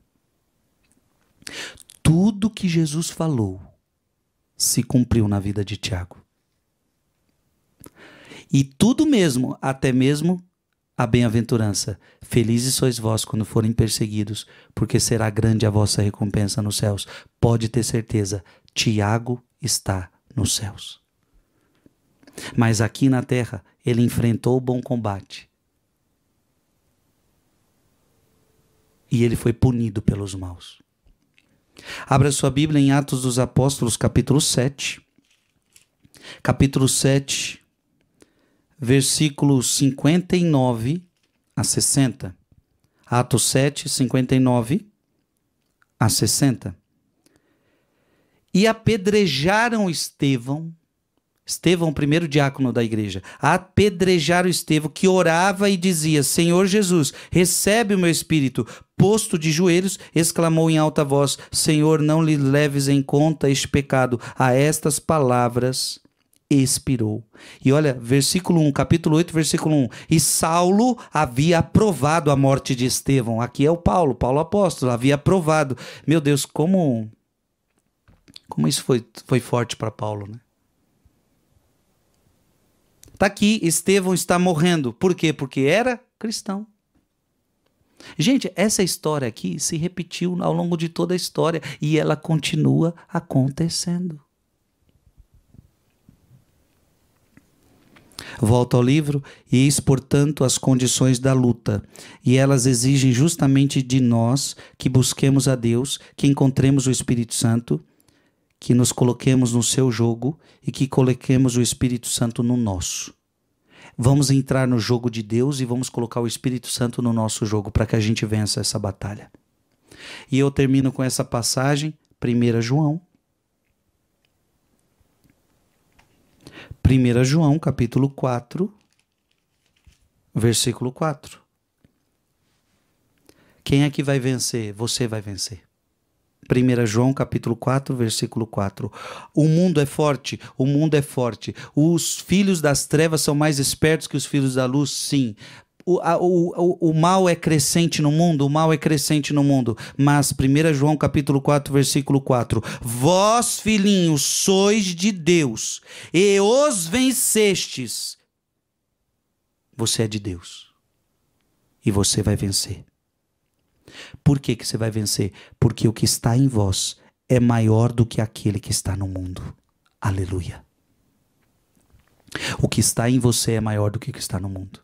Tudo que Jesus falou se cumpriu na vida de Tiago. E tudo mesmo, até mesmo a bem-aventurança. Felizes sois vós quando forem perseguidos, porque será grande a vossa recompensa nos céus. Pode ter certeza, Tiago está nos céus. Mas aqui na terra, ele enfrentou o bom combate. E ele foi punido pelos maus. Abra sua Bíblia em Atos dos Apóstolos, capítulo 7. Capítulo 7, versículos 59 a 60. Atos 7, 59 a 60. E apedrejaram Estevão, o primeiro diácono da igreja, apedrejaram Estevão, que orava e dizia: Senhor Jesus, recebe o meu espírito. Posto de joelhos, exclamou em alta voz: Senhor, não lhe leves em conta este pecado. A estas palavras expirou. E olha, versículo 1, capítulo 8, versículo 1. E Saulo havia aprovado a morte de Estevão. Aqui é o Paulo apóstolo, havia aprovado. Meu Deus, como isso foi forte para Paulo, né? Está aqui, Estevão está morrendo. Por quê? Porque era cristão. Gente, essa história aqui se repetiu ao longo de toda a história e ela continua acontecendo. Volto ao livro. Eis, portanto, as condições da luta, e elas exigem justamente de nós que busquemos a Deus, que encontremos o Espírito Santo, que nos coloquemos no seu jogo e que coloquemos o Espírito Santo no nosso. Vamos entrar no jogo de Deus e vamos colocar o Espírito Santo no nosso jogo para que a gente vença essa batalha. E eu termino com essa passagem, 1 João. 1 João, capítulo 4, versículo 4. Quem é que vai vencer? Você vai vencer. 1 João capítulo 4, versículo 4. O mundo é forte, o mundo é forte. Os filhos das trevas são mais espertos que os filhos da luz, sim. O mal é crescente no mundo, o mal é crescente no mundo. Mas 1 João capítulo 4, versículo 4. Vós, filhinhos, sois de Deus e os vencestes. Você é de Deus e você vai vencer. Por que você vai vencer? Porque o que está em vós é maior do que aquele que está no mundo. Aleluia. O que está em você é maior do que o que está no mundo.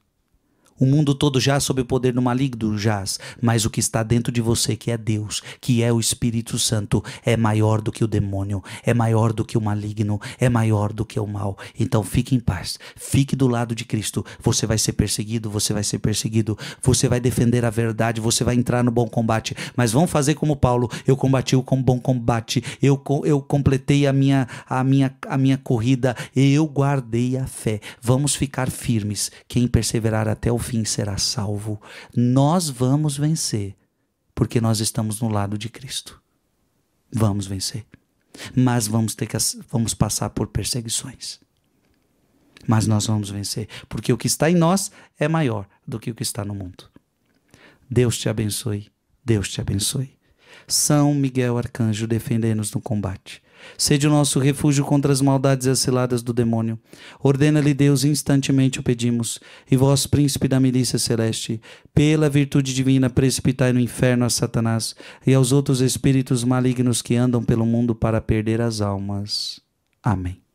O mundo todo jaz sob o poder do maligno, jaz, mas o que está dentro de você, que é Deus, que é o Espírito Santo, é maior do que o demônio, é maior do que o maligno, é maior do que o mal. Então fique em paz, fique do lado de Cristo. Você vai ser perseguido, você vai ser perseguido, você vai defender a verdade, você vai entrar no bom combate, mas vamos fazer como Paulo: eu combati o bom combate, eu completei a minha corrida, eu guardei a fé. Vamos ficar firmes, quem perseverar até o fim será salvo. Nós vamos vencer, porque nós estamos no lado de Cristo. Vamos vencer, mas vamos passar por perseguições. Mas nós vamos vencer, porque o que está em nós é maior do que o que está no mundo. Deus te abençoe, Deus te abençoe. São Miguel Arcanjo, defendei-nos no combate. Sede o nosso refúgio contra as maldades e as ciladas do demônio. Ordena-lhe Deus, instantemente o pedimos. E vós, príncipe da milícia celeste, pela virtude divina, precipitai no inferno a Satanás e aos outros espíritos malignos que andam pelo mundo para perder as almas. Amém.